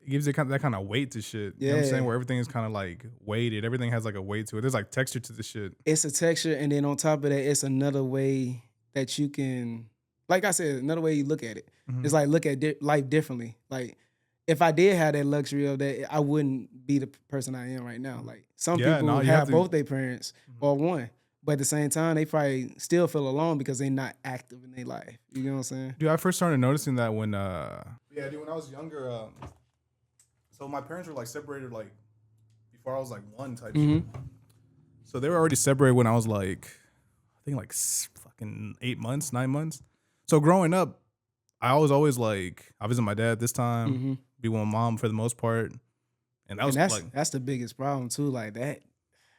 it gives it that kind of weight to shit. You know what I'm saying? Yeah. Where everything is kind of like weighted. Everything has like a weight to it. There's like texture to the shit. It's a texture, and then on top of that, it's another way that you can, like I said, another way you look at it. Mhm. It's like look at life differently. Like if I did have that luxury of that, I wouldn't be the person I am right now. Like some Yeah, people no, you have have to- both their parents or one, but at the same time, they probably still feel alone because they're not active in their life. You know what I'm saying? Dude, I first started noticing that when when I was younger. So my parents were like separated like before I was like 1 type shit. So they were already separated when I was like, I think like fucking 8 months, 9 months. So growing up, I was always like, I visit my dad this time, be with my mom for the most part, and that was And like, that's the biggest problem too. Like that.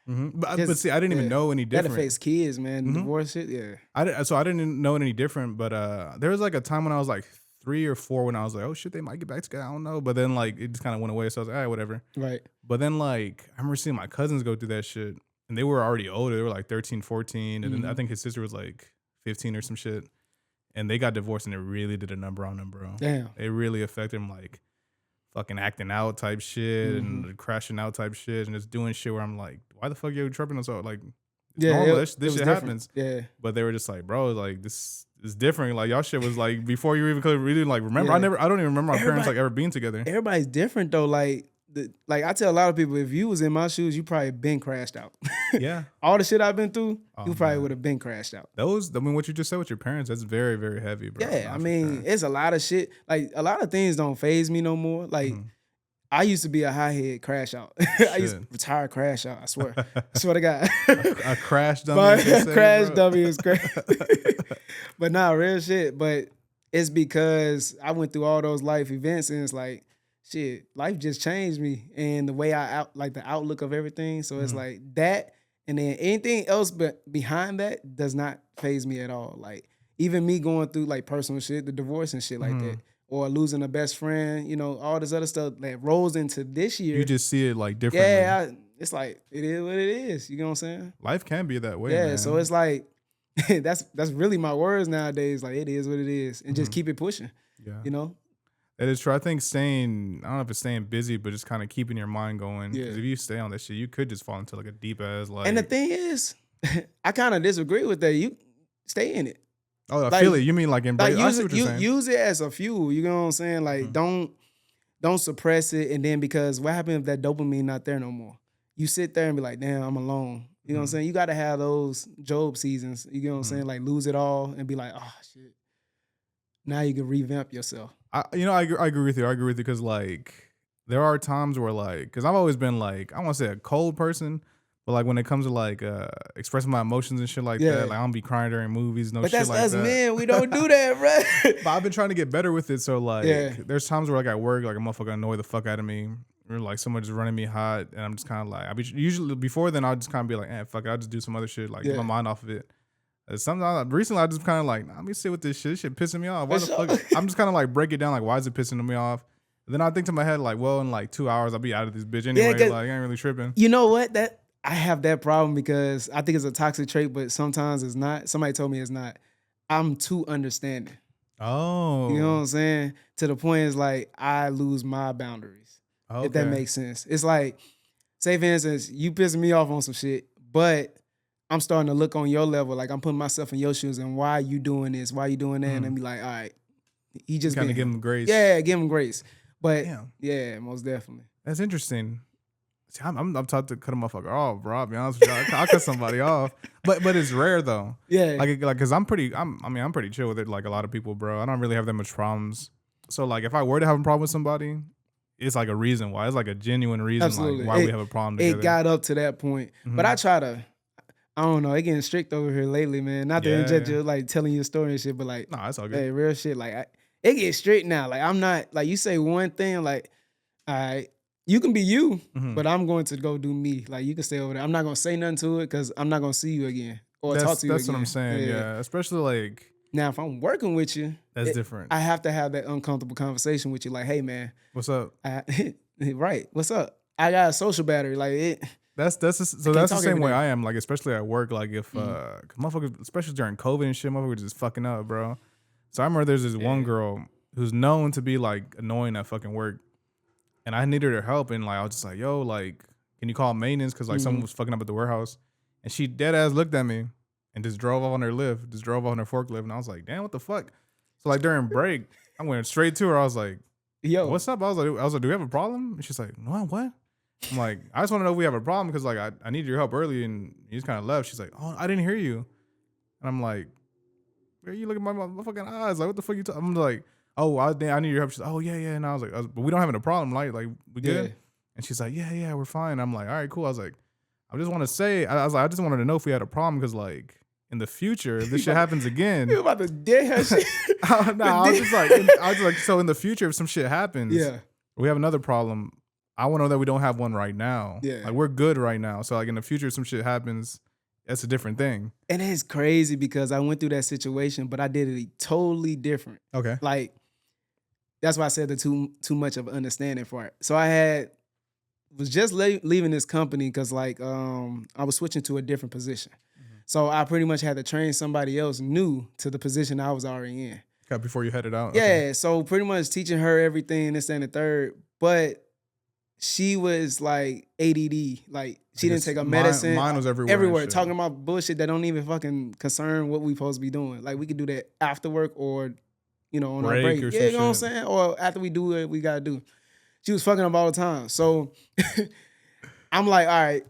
but Just- see, I didn't even yeah. know any That different. affects kids, man. Divorce shit, yeah. So I didn't know any different, but there was like a time when I was like 3 or 4 when I was like, oh shit, they might get back together. I don't know. But then like it just kind of went away. So I was like, all right, whatever. Right. But then like I remember seeing my cousins go through that shit, and they were already older. They were like 13, 14, and then I think his sister was like 15 or some shit. And they got divorced, and it really did a number on them, bro. Damn. It really affected them, like fucking acting out type shit and crashing out type shit, and just doing shit where I'm like, why the fuck you tripping us out? Like, it's normal. This was shit different. happens. Yeah. But they were just like, bro, like this is different. Like y'all shit was like before you even could really like remember. Yeah. I don't even remember my parents Everybody- like ever being together. Everybody's different though. Like I tell a lot of people, if you was in my shoes, you probably been crashed out. Yeah. All the shit I've been through, Oh, you probably man. would have been crashed out. What you just said with your parents, that's very, very heavy, bro. Yeah, Nah, I for mean, sure. it's a lot of shit. Like a lot of things don't phase me no more. Like I used to be a high head crash out. I used to Shit. retire crash out. I swear. I swear to God. a crash dummy. But as they say, crash bro. dummy is crazy. But nah, real shit. But it's because I went through all those life events, and it's like, shit, life just changed me and the way the outlook of everything. So it's like that, And then anything else but behind that does not faze me at all. Like even me going through like personal shit, the divorce and shit like that, or losing a best friend, you know, all this other stuff that rolls into this year. You just see it like differently. Yeah, it's like it is what it is. You know what I'm saying? Life can be that way. Yeah, man. so it's like that's really my words nowadays. Like it is what it is, and just keep it pushing. Yeah, you know. That is true. I think I don't know if it's staying busy, but just kind of keeping your mind going. Because if you stay on that shit, you could just fall into like a deep ass like. And the thing is, I kind of disagree with that. You stay in it. Oh, I feel it. You mean like embrace? Like use it as a fuel. You know what I'm saying? Like don't suppress it. And then because what happens if that dopamine not there no more? You sit there and be like, damn, I'm alone. You know what I'm saying? You got to have those Job seasons. You know what I'm saying? Like lose it all and be like, oh shit. Now you can revamp yourself. I agree with you. I agree with you because like there are times where like because I've always been like I don't want to say a cold person, but like when it comes to like expressing my emotions and shit like that, like I don't be crying during movies, shit like that. But that's us men. We don't do that, bro. But I've been trying to get better with it. So like there's times where like at work, like a motherfucker annoy the fuck out of me. Or like someone just running me hot, and I'm just kind of like usually before then I'll just kind of be like, fuck it, I'll just do some other shit, like get my mind off of it. Sometimes recently I just kind of like, let me sit with this shit. This shit pissing me off. Why the fuck? I'm just kind of like break it down, like why is it pissing me off? And then I think to my head like, well, in like 2 hours I'll be out of this bitch anyway. Like I ain't really tripping. You know what? That I have that problem because I think it's a toxic trait, but sometimes it's not. Somebody told me it's not. I'm too understanding. Oh, you know what I'm saying? To the point is like I lose my boundaries. Okay. If that makes sense. It's like, say for instance, you pissing me off on some shit, but I'm starting to look on your level, like I'm putting myself in your shoes and why you doing this, why you doing that, and then be like, all right, he just kind of give him grace. Yeah, give him grace. But yeah, most definitely. That's interesting. See, I'm taught to cut a motherfucker off, bro. I'll be honest with you. I'll cut somebody off. But it's rare though. Yeah. Like cause I'm pretty chill with it like a lot of people, bro. I don't really have that much problems. So like if I were to have a problem with somebody, it's like a reason why. It's like a genuine reason like why we have a problem together. It got up to that point. But I try to, I don't know, it getting strict over here lately, man. Not to judge you, like telling you a story and shit, but like, nah, it's all good. Hey, real shit. Like it gets strict now. Like I'm not, like you say one thing, like, all right, you can be you, but I'm going to go do me. Like you can stay over there. I'm not going to say nothing to it because I'm not going to see you again or talk to you again. That's what I'm saying, yeah. Especially like. Now, if I'm working with you. That's different. I have to have that uncomfortable conversation with you. Like, hey, man. What's up? Right. What's up? I got a social battery. Like it. That's the same way I am. Like especially at work. Like if motherfuckers, especially during COVID and shit, motherfuckers just fucking up, bro. So I remember there's this one girl who's known to be like annoying at fucking work, and I needed her help, and like I was just like, yo, like, can you call maintenance? Because like someone was fucking up at the warehouse, and she dead ass looked at me and just drove off on her lift, just drove off on her forklift, and I was like, damn, what the fuck? So like during break, I went straight to her. I was like, yo, what's up? I was like, do we have a problem? And she's like, no, what? I'm like, I just want to know if we have a problem because like I need your help early, and you just kind of left. She's like, oh, I didn't hear you, and I'm like, where you look at my motherfucking eyes? Like, what the fuck you? I'm like, oh, I need your help. She's like, oh yeah, and I was like, but we don't have a problem, like we good? Yeah. And she's like, yeah, we're fine. I'm like, all right, cool. I was like, I just want to say, I was like, I just wanted to know if we had a problem because like. In the future, if this shit happens again, you about to dead her shit. No, I was just like, so in the future, if some shit happens, we have another problem. I want to know that we don't have one right now. Yeah, like we're good right now. So like in the future, if some shit happens, that's a different thing. And it's crazy because I went through that situation, but I did it totally different. Okay, like that's why I said the too much of understanding for it. So I was just leaving this company because like I was switching to a different position. So I pretty much had to train somebody else new to the position I was already in. Okay, before you headed out? Yeah, okay. So pretty much teaching her everything, this and the third. But she was like ADD. Like she didn't take a medicine. Mine was everywhere. Everywhere, talking about bullshit that don't even fucking concern what we supposed to be doing. Like we could do that after work or, on our break. Yeah, you know what I'm saying? Or after we do what we got to do. She was fucking up all the time. So I'm like, all right.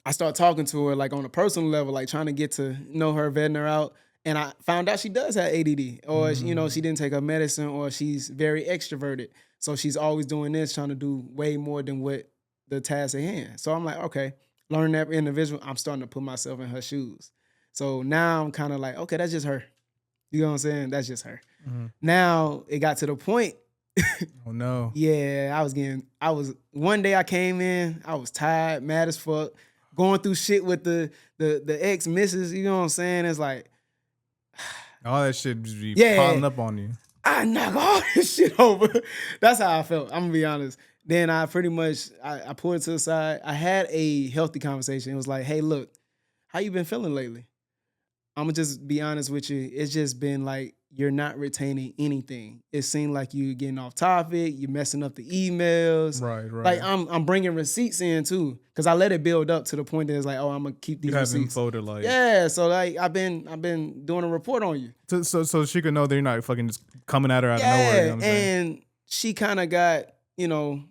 I start talking to her like on a personal level, like trying to get to know her, vetting her out. And I found out she does have ADD or, she didn't take her medicine or she's very extroverted. So she's always doing this, trying to do way more than what the task at hand. So I'm like, okay, learning that individual, I'm starting to put myself in her shoes. So now I'm kind of like, okay, that's just her. You know what I'm saying? That's just her. Mm-hmm. Now it got to the point. Oh no. Yeah, one day I came in, I was tired, mad as fuck. going through shit with the ex missus. You know what I'm saying? It's like all that shit just be piling up on you. I knock all this shit over. That's how I felt. I'm gonna be honest. Then I pretty much I pulled it to the side. I had a healthy conversation. It was like, hey, look, how you been feeling lately? I'm gonna just be honest with you. It's just been like you're not retaining anything. It seemed like you're getting off topic. You're messing up the emails. Right. Like I'm bringing receipts in too, because I let it build up to the point that it's like, oh, I'm gonna keep these receipts. Info to like, yeah. So like I've been doing a report on you, so she could know that you're not fucking just coming at her out of nowhere. You know what I'm saying? And she kind of got a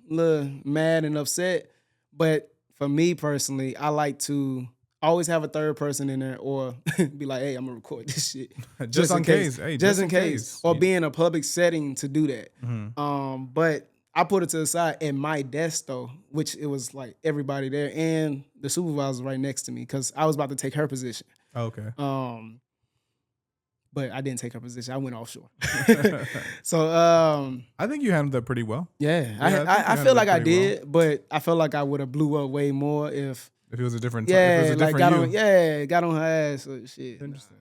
little mad and upset. But for me personally, I like to always have a third person in there, or be like, hey, I'm gonna record this shit just in case. Hey, just in case. Or be in a public setting to do that. Mm-hmm. But I put it to the side at my desk though, which it was like everybody there and the supervisor right next to me, because I was about to take her position. Okay. But I didn't take her position. I went offshore. So I think you handled that pretty well. Yeah, I feel like I did, but I feel like I would have blew up way more if it was a different time. If it was a different got on her ass. So shit. Interesting.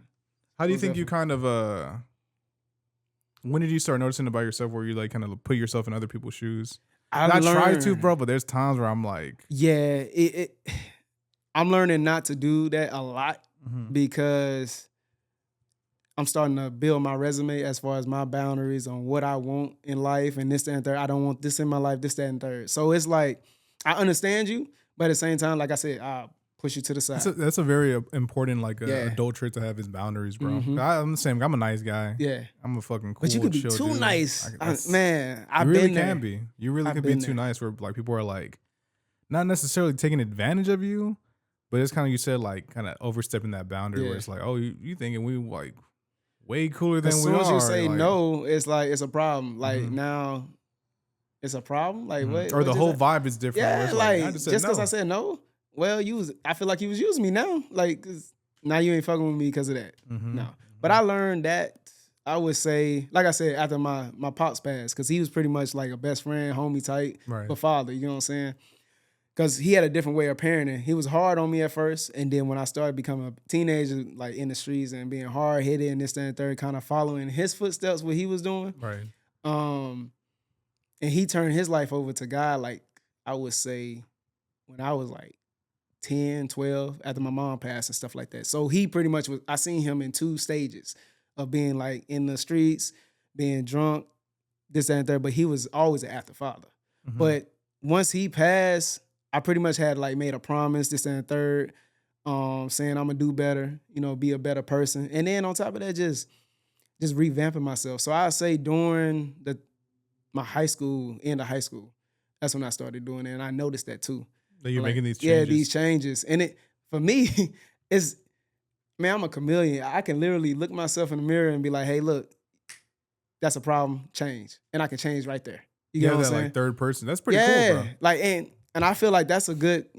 How do you think you kind of when did you start noticing about yourself where you like kind of put yourself in other people's shoes? I try to, bro, but there's times where I'm like, yeah, I'm learning not to do that a lot because I'm starting to build my resume as far as my boundaries on what I want in life and this, that, and third. I don't want this in my life, this, that, and third. So it's like, I understand you, but at the same time, like I said, I'll push you to the side. That's a very important adult trait to have his boundaries, bro. I'm the same. I'm a nice guy. Yeah. I'm a fucking cool, but you can be chill too dude. nice. Man, I've been there. You really can be. You really can be too nice where like people are like not necessarily taking advantage of you, but it's kind of, you said, like kind of overstepping that boundary where it's like, oh, you thinking we like way cooler than we are. As soon as you say no, it's like it's a problem. Like now, it's a problem. Like what? Or the whole vibe is different. Yeah, like just because I said no. Well, I feel like you was using me now. Like 'cause now you ain't fucking with me because of that. No, but I learned that. I would say, like I said, after my pops passed, because he was pretty much like a best friend, homie type, but father. You know what I'm saying? Because he had a different way of parenting. He was hard on me at first, and then when I started becoming a teenager, like in the streets and being hard headed and this, that, and third, kind of following his footsteps, what he was doing. Right. And he turned his life over to God. Like I would say, when I was like 10, 12, after my mom passed and stuff like that. So he pretty much was. I seen him in two stages of being like in the streets, being drunk, this, that, and third. But he was always an after father. But once he passed, I pretty much had like made a promise, this and third, saying I'm gonna do better, be a better person. And then on top of that, just revamping myself. So I say during my high school, end of high school, that's when I started doing it. And I noticed that too. That you're making these changes. Yeah, these changes. And it, for me, is, man, I'm a chameleon. I can literally look myself in the mirror and be like, hey, look, that's a problem, change. And I can change right there. You know what I'm saying? Like third person. That's pretty cool, bro. Like, and I feel like that's a good,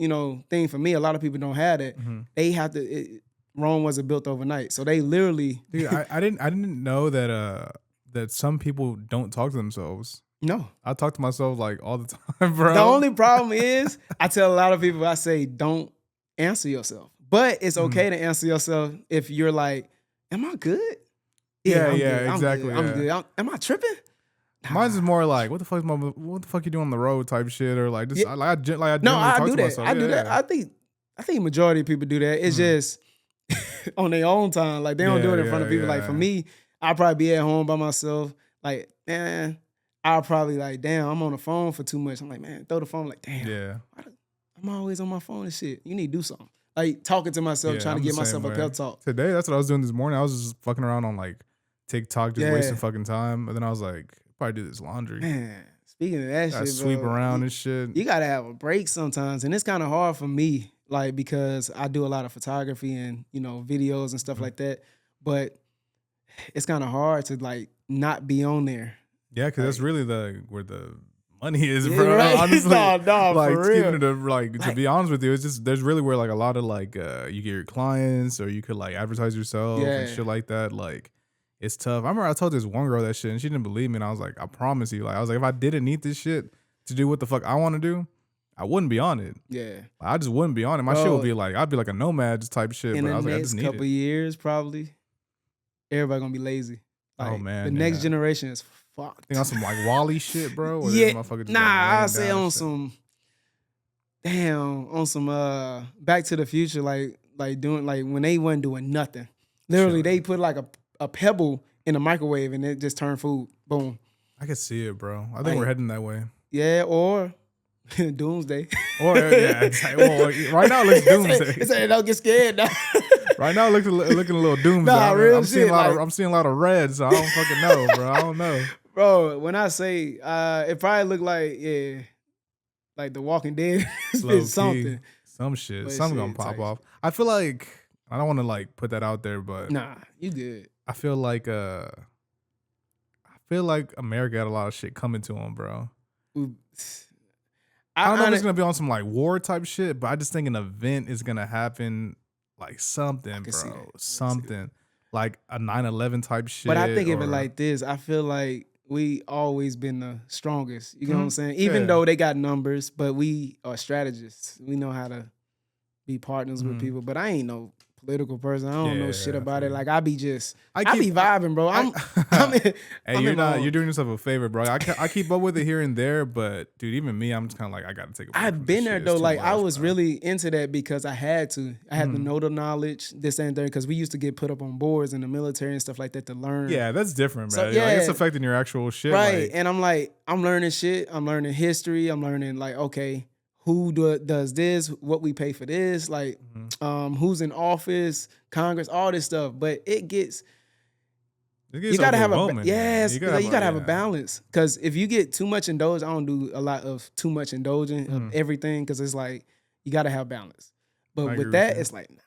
thing for me. A lot of people don't have that. They have to. Rome wasn't built overnight, so they literally. Dude, I didn't know that some people don't talk to themselves. No, I talk to myself like all the time, bro. The only problem is I tell a lot of people, I say don't answer yourself, but it's okay to answer yourself if you're like, am I good? Yeah, I'm exactly. I'm good. Am I tripping? Mine's is more like, what the fuck you doing on the road type shit, or like just I do that. I do that. I think majority of people do that. It's just on their own time. Like they don't do it in front of people. Like for me, I'll probably be at home by myself. Like, man, I'll probably like, damn, I'm on the phone for too much. I'm like, man, throw the phone. Like, damn, I'm always on my phone and shit. You need to do something. Like talking to myself, trying to give myself a pep talk. Today, that's what I was doing this morning. I was just fucking around on like TikTok, just wasting fucking time. And then I was like, probably do this laundry. Man, speaking of that shit, sweep around and shit. You gotta have a break sometimes, and it's kind of hard for me, like because I do a lot of photography and videos and stuff like that. But it's kind of hard to like not be on there. Yeah, because that's really where the money is, bro. Right? Honestly, no, like for real. To be honest with you, it's just there's really where like a lot of like you get your clients, or you could like advertise yourself and shit like that. Like. It's tough. I remember I told this one girl that shit and she didn't believe me. And I was like, I promise you. Like, I was like, if I didn't need this shit to do what the fuck I want to do, I wouldn't be on it. Yeah. I just wouldn't be on it. My shit would be like, I'd be like a nomad type shit. In But the I was like, I next just need couple it. years, probably, everybody gonna be lazy. Like, Oh man, the next generation is fucked. Think on some like Wally shit, bro. Or Yeah, just nah, I say on shit? some, on some Back to the Future, like doing like when they wasn't doing nothing. Literally, they put like a pebble in the microwave and it just turned food. Boom. I can see it, bro. I think we're heading that way. Yeah, or doomsday. Or yeah, well, right now it looks doomsday. It's like, don't get scared now. Right now looking a little doomsday. Nah, real I'm seeing shit, I'm seeing a lot of red, so I don't fucking know, bro. I don't know. Bro, when I say it probably look like like The Walking Dead. It's something. Some shit. But Something gonna pop off. I feel like I don't want to like put that out there, but nah, you good. I feel like America had a lot of shit coming to them, bro. I don't know if it's gonna be on some like war type shit, but I just think an event is gonna happen, like something, bro. Something like a 9/11 type shit. But I think of it like this. I feel like we always been the strongest. You know what I'm saying? Even though they got numbers, but we are strategists. We know how to be partners with people. But I ain't no political person. I don't know shit about it. Like I be vibing, bro. You're doing yourself a favor, bro. I keep up with it here and there, but dude, even me, I'm just kind of like I gotta take a break. I've been there though. Like I was really into that because I had to. I had to know the knowledge, this and that, because we used to get put up on boards in the military and stuff like that to learn. Yeah, that's different, so, man. yeah, like, it's affecting your actual shit, right? And I'm like, I'm learning shit. I'm learning history. I'm learning like, okay, who does this? What we pay for this? Like, who's in office, Congress, all this stuff. But you gotta have a balance. Because if you get too much indulged, I don't do a lot of too much indulging of everything. Because it's like you gotta have balance. But with that, it's like, nah.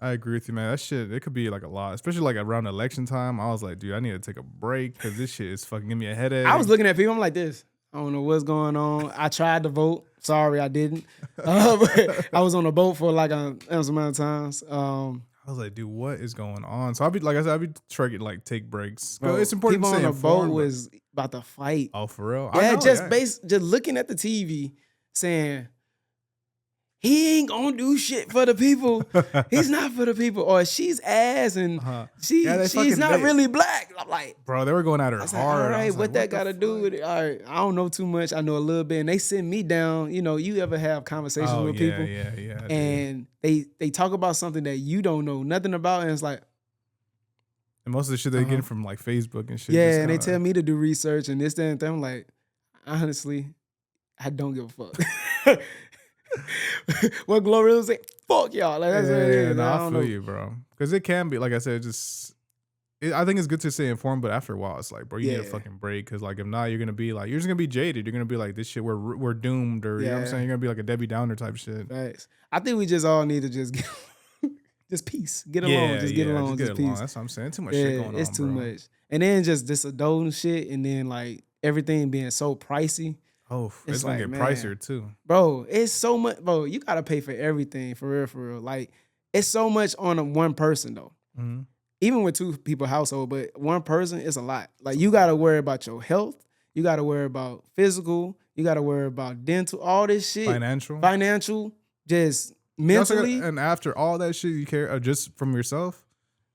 I agree with you, man. That shit, it could be like a lot, especially like around election time. I was like, dude, I need to take a break because this shit is fucking giving me a headache. I was looking at people, I'm like this. I don't know what's going on. I tried to vote. Sorry, I didn't. But I was on a boat for like an amount of times. I was like, dude, what is going on? So I'll be trying to like take breaks. Bro, it's important people to stay on the boat was about to fight. Oh, for real? Yeah, just looking at the TV saying, he ain't gonna do shit for the people. He's not for the people. Or she's ass and she's not really black. I'm like, bro, they were going at her hard. All right, what that got to do with it? All right, I don't know too much. I know a little bit. And they send me down. You know, you ever have conversations with people. Yeah. And they talk about something that you don't know nothing about. And it's like. And most of the shit they get from like Facebook and shit. Yeah, and they tell me to do research and this, that, and that. I'm like, honestly, I don't give a fuck. What Gloria was like, fuck y'all. Like, that's I feel you, bro. Because it can be, like I said, I think it's good to stay informed, but after a while, it's like, bro, you need a fucking break. Because like, if not, you're gonna be like, you're just gonna be jaded. You're gonna be like, this shit, we're doomed, or you know what I'm saying? You're gonna be like a Debbie Downer type shit. Thanks. I think we just all need to just get just peace. Get along. Just get along. Just peace. That's what I'm saying. Too much shit going on. It's too much. And then just this adult shit, and then like everything being so pricey. Oh, it's gonna get pricier too. Bro, it's so much, bro. You gotta pay for everything, for real. Like, it's so much on one person though. Mm-hmm. Even with two people household, but one person is a lot. Like, you gotta worry about your health, you gotta worry about physical, you gotta worry about dental, all this shit. Financial, just mentally. And after all that shit, you care just from yourself.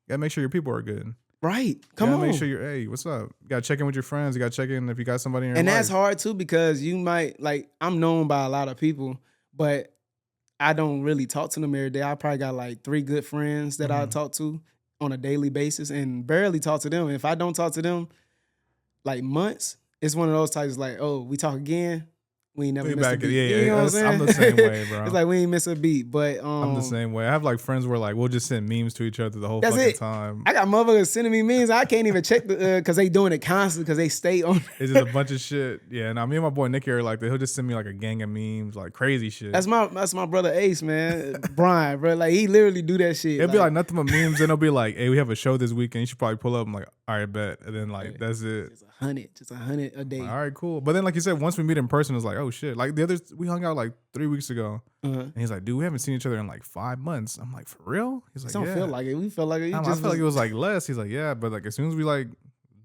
You gotta make sure your people are good. Right. Come on. Make sure hey, what's up? You gotta check in with your friends. You gotta check in if you got somebody in your life. And that's hard too, because you might, like, I'm known by a lot of people, but I don't really talk to them every day. I probably got like 3 good friends that I talk to on a daily basis and barely talk to them. If I don't talk to them like months, it's one of those types like, oh, we talk again. We ain't never missed a beat. Yeah, you know what I'm saying? I'm the same way, bro. It's like we ain't miss a beat, but I'm the same way. I have like friends where like we'll just send memes to each other the whole fucking time. I got motherfuckers sending me memes. I can't even check because they doing it constantly because they stay on. It's just a bunch of shit. Yeah, now me and my boy Nicky are like that. He'll just send me like a gang of memes, like crazy shit. That's my brother Ace, man. Brian, bro. Like, he literally do that shit. It'll be like nothing but memes, and it'll be like, hey, we have a show this weekend. You should probably pull up. I'm like, all right, bet. And then like that's it. Just 100 a day. All right, cool. But then, like you said, once we meet in person, it's like, oh shit. Like we hung out like 3 weeks ago, and he's like, dude, we haven't seen each other in like 5 months. I'm like, for real? He's like, don't feel like it. We felt like it. I felt like it was like less. He's like, yeah, but like as soon as we like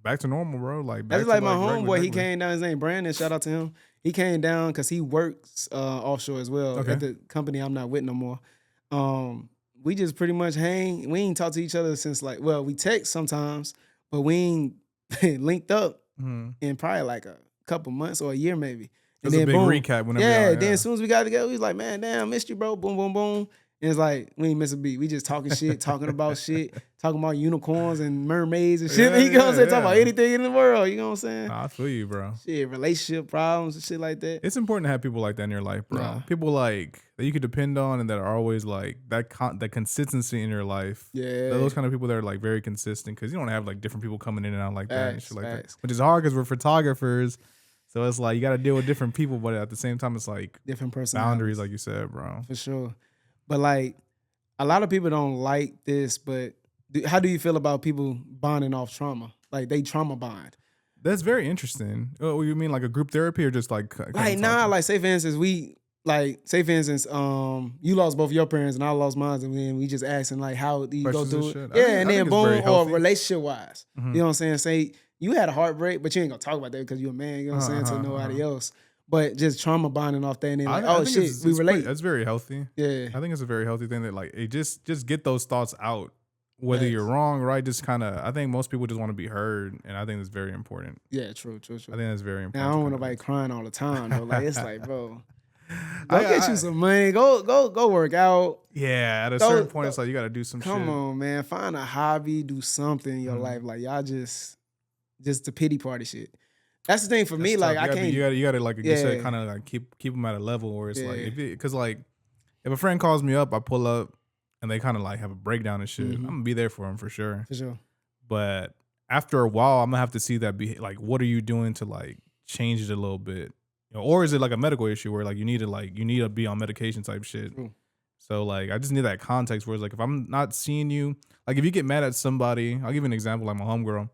back to normal, bro. Like back that's to like my regular, homeboy. He regular. came down. His name Brandon. Shout out to him. He came down because he works offshore as well Okay. at the company I'm not with no more. We just pretty much hang. We ain't talked to each other since we text sometimes, but we ain't linked up in probably like a couple months or a year maybe. There's a big recap whenever. Then as soon as we got together, we was like, man, damn, missed you, bro. Boom, boom, boom. And it's like, we ain't miss a beat. We just talking shit, talking about shit, talking about unicorns and mermaids and shit. You know what I'm saying? Talking about anything in the world. You know what I'm saying? I feel you, bro. Shit, relationship problems and shit like that. It's important to have people like that in your life, bro. People like that you could depend on and that are always like that consistency in your life. Yeah. Those kind of people that are like very consistent because you don't have like different people coming in and out like that and shit like Facts. that. Which is hard because we're photographers. So it's like you got to deal with different people, but at the same time, it's like different boundaries, like you said, bro. For sure. But like, a lot of people don't like this, but how do you feel about people bonding off trauma? Like they trauma bond. That's very interesting. Oh, you mean like a group therapy or just like like say for instance, you lost both your parents and I lost mine, and then we just asking like how do you go through it? Yeah, and then boom, or relationship wise. You know what I'm saying? Say you had a heartbreak, but you ain't gonna talk about that because you're a man, you know what I'm saying, to nobody else. But just trauma bonding off that and then like, we relate. That's very healthy. Yeah. I think it's a very healthy thing that like it just get those thoughts out. Whether you're wrong, right? Just kind of, I think most people just want to be heard, and I think that's very important. Yeah, true. I think that's very important. Now, I don't want nobody crying all the time, though. Like, it's like, bro, go get you some money. Go work out. Yeah, at a certain point, it's like you got to do some shit. Come on, man. Find a hobby, do something in your life. Like, y'all just the pity party shit. That's the thing for me. Like, I can't. You got to like you said, kind of like keep them at a level where it's like, because like, if a friend calls me up, I pull up. And they kind of like have a breakdown and shit. I'm gonna be there for them for sure. For sure. But after a while, I'm gonna have to see that like, what are you doing to like change it a little bit, or is it like a medical issue where like you need to be on medication type shit. So like I just need that context where it's like if I'm not seeing you, like if you get mad at somebody, I'll give you an example. Like my homegirl,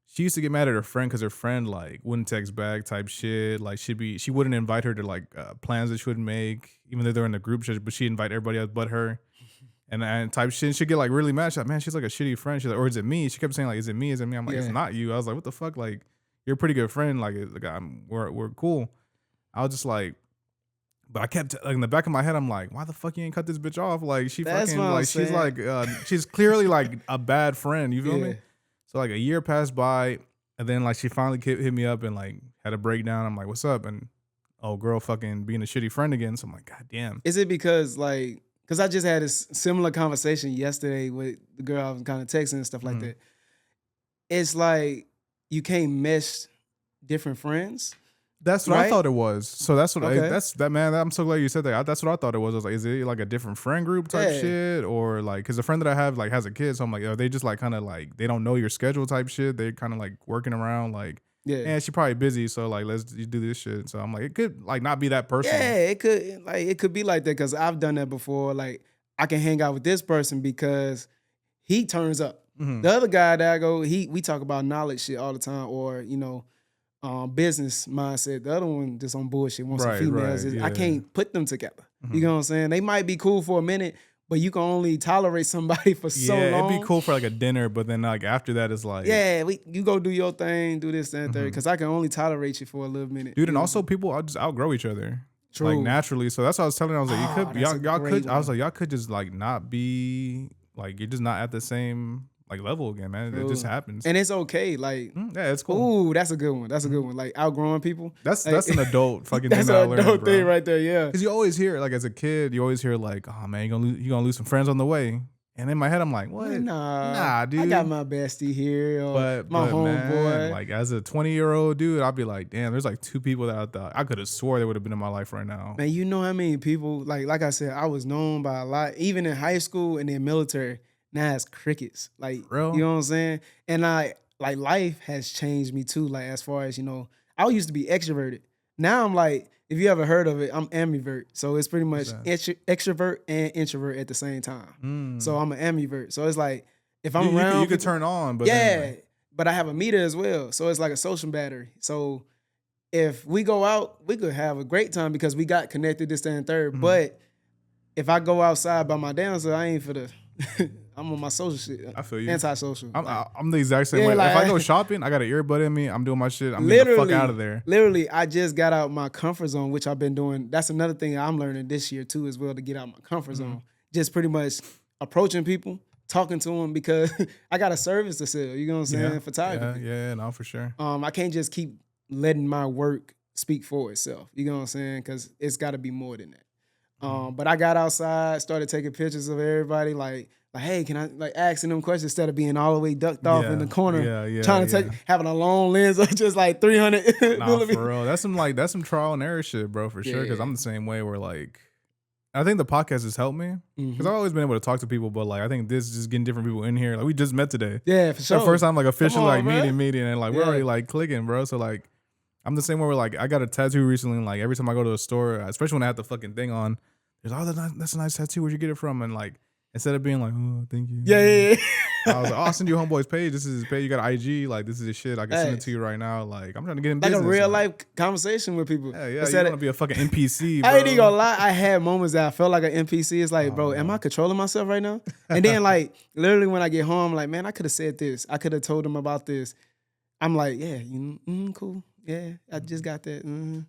she used to get mad at her friend because her friend like wouldn't text back type shit. Like she wouldn't invite her to like plans that she would make, even though they're in the group chat, but she'd invite everybody else but her. And type shit, she'd get like really mad. She's like, man, she's like a shitty friend. She's like, or is it me? She kept saying like, is it me? Is it me? I'm like, it's not you. I was like, what the fuck? Like, you're a pretty good friend. Like, we're cool. I was just like, but I kept like in the back of my head, I'm like, why the fuck you ain't cut this bitch off? Like, she fucking like, she's like, she's clearly like a bad friend. You feel me? So like a year passed by, and then like she finally hit me up and like had a breakdown. I'm like, what's up? And oh, girl, fucking being a shitty friend again. So I'm like, god damn. Is it because like? Because I just had a similar conversation yesterday with the girl I was kind of texting and stuff like that. It's like you can't mesh different friends. That's what I thought it was. So that's what man. I'm so glad you said that. That's what I thought it was. I was like, is it like a different friend group type shit, or like because the friend that I have like has a kid, so I'm like, are they just like kind of like they don't know your schedule type shit? They kind of like working around like. Yeah, and she's probably busy, so like let's do this shit. So I'm like, it could like not be that person. Yeah, it could be like that because I've done that before. Like I can hang out with this person because he turns up. The other guy that I go, we talk about knowledge shit all the time, or business mindset. The other one just on bullshit. Wants some females. I can't put them together. You know what I'm saying? They might be cool for a minute. But you can only tolerate somebody for so long. Yeah, it'd be cool for like a dinner, but then like after that, it's like you go do your thing, do this and third. Because I can only tolerate you for a little minute, dude. And also, people just outgrow each other, True. Like naturally. So that's what I was telling. I was like, y'all could just like not be like you're just not at the same like level again, man. True. It just happens, and it's okay. Like yeah, it's cool. Ooh, that's a good one. That's a good one. Like outgrowing people. That's an adult fucking. That's thing an adult thing right there. Yeah, because you always hear like as a kid, you always hear like, oh man, you gonna lose some friends on the way. And in my head, I'm like, what? Nah, dude. I got my bestie here, or my homeboy. Like as a 20-year-old dude, I'd be like, damn, there's like two people that I thought I could have swore they would have been in my life right now. Man, you know how many people? Like I said, I was known by a lot, even in high school and then military. Now it's crickets. Like, real? You know what I'm saying? And like life has changed me too. Like as far as, I used to be extroverted. Now I'm like, if you ever heard of it, I'm ambivert. So it's pretty much extrovert and introvert at the same time. So I'm an ambivert. So it's like, if I'm around you could turn on, but but I have a meter as well. So it's like a social battery. So if we go out, we could have a great time because we got connected this, that, and third. But if I go outside by my damn self, I ain't for the I'm on my social shit. I feel you. Antisocial. I'm the exact same way. like, if I go shopping, I got an earbud in me. I'm doing my shit. I'm getting the fuck out of there. Literally, I just got out my comfort zone, which I've been doing. That's another thing I'm learning this year too, as well, to get out my comfort zone. Just pretty much approaching people, talking to them, because I got a service to sell. You know what I'm saying? Photography. Yeah, no, for sure. I can't just keep letting my work speak for itself. You know what I'm saying? Because it's got to be more than that. But I got outside, started taking pictures of everybody, like, hey, can I, like, asking them questions instead of being all the way ducked off in the corner, trying to having a long lens of just like 300. Nah, for real. That's some trial and error shit, bro, for sure. Because I'm the same way. Where like, I think the podcast has helped me because I've always been able to talk to people, but like I think this is just getting different people in here. Like we just met today. Yeah, for sure. The first time like officially like meeting, and like we're already like clicking, bro. So like I'm the same way. Where like I got a tattoo recently, and like every time I go to a store, especially when I have the fucking thing on, there's that's a nice tattoo. Where'd you get it from? And like instead of being like, oh, thank you. Yeah. I was like, oh, I'll send you homeboy's page. This is his page. You got an IG. Like, this is his shit. I can send it to you right now. Like, I'm trying to get in business. Like a real life conversation with people. Yeah. You want to be a fucking NPC, bro. I ain't even gonna lie. I had moments that I felt like an NPC. It's like, bro, am I controlling myself right now? And then, like, literally when I get home, I'm like, man, I could have said this. I could have told them about this. I'm like, yeah, cool. Yeah, I just got that.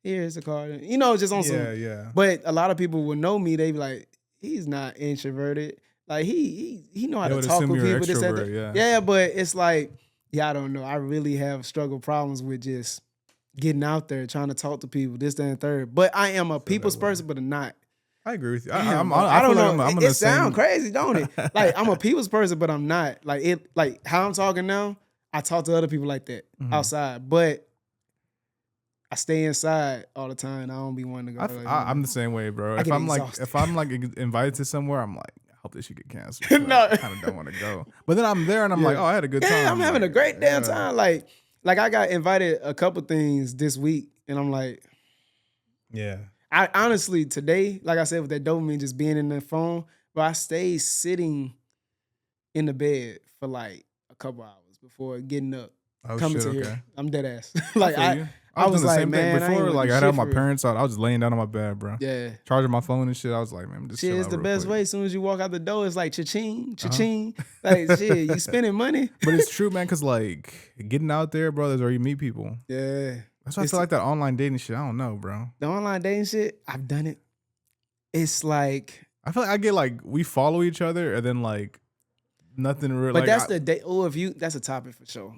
Here's the card. You know, just on some. Yeah. But a lot of people will know me. They be like, he's not introverted. Like he know how to talk with people. This, that. Yeah, but it's like, I don't know. I really have struggle problems with just getting out there, trying to talk to people, this, that, and third. But I am a people's person, but I'm not. I agree with you. Damn, I don't know. It sounds crazy, don't it? Like I'm a people's person, but I'm not. Like how I'm talking now, I talk to other people like that outside, but I stay inside all the time. I don't be wanting to go. I'm the same way, bro. If I'm like invited to somewhere, I'm like, hope this shit get canceled. No, I kind of don't want to go. But then I'm there and I'm like, oh, I had a good time. Yeah, I'm having a great damn time. Like I got invited a couple things this week, and I'm like, yeah. I honestly today, like I said, with that dopamine just being in the phone, but I stayed sitting in the bed for like a couple hours before getting up, coming to here. I'm dead ass. Like I was like, man, before, like I had my parents out. I was just laying down on my bed, bro. Yeah, charging my phone and shit. I was like, man, I'm just shit is the best way. As soon as you walk out the door, it's like cha-ching, cha-ching. Like shit, you spending money. But it's true, man, because like getting out there, bro, is where you meet people. Yeah, that's why I feel like that online dating shit. I don't know, bro. The online dating shit, I've done it. It's like I feel like I get like we follow each other and then like. Nothing real. But like, that's the day. Oh, that's a topic for sure.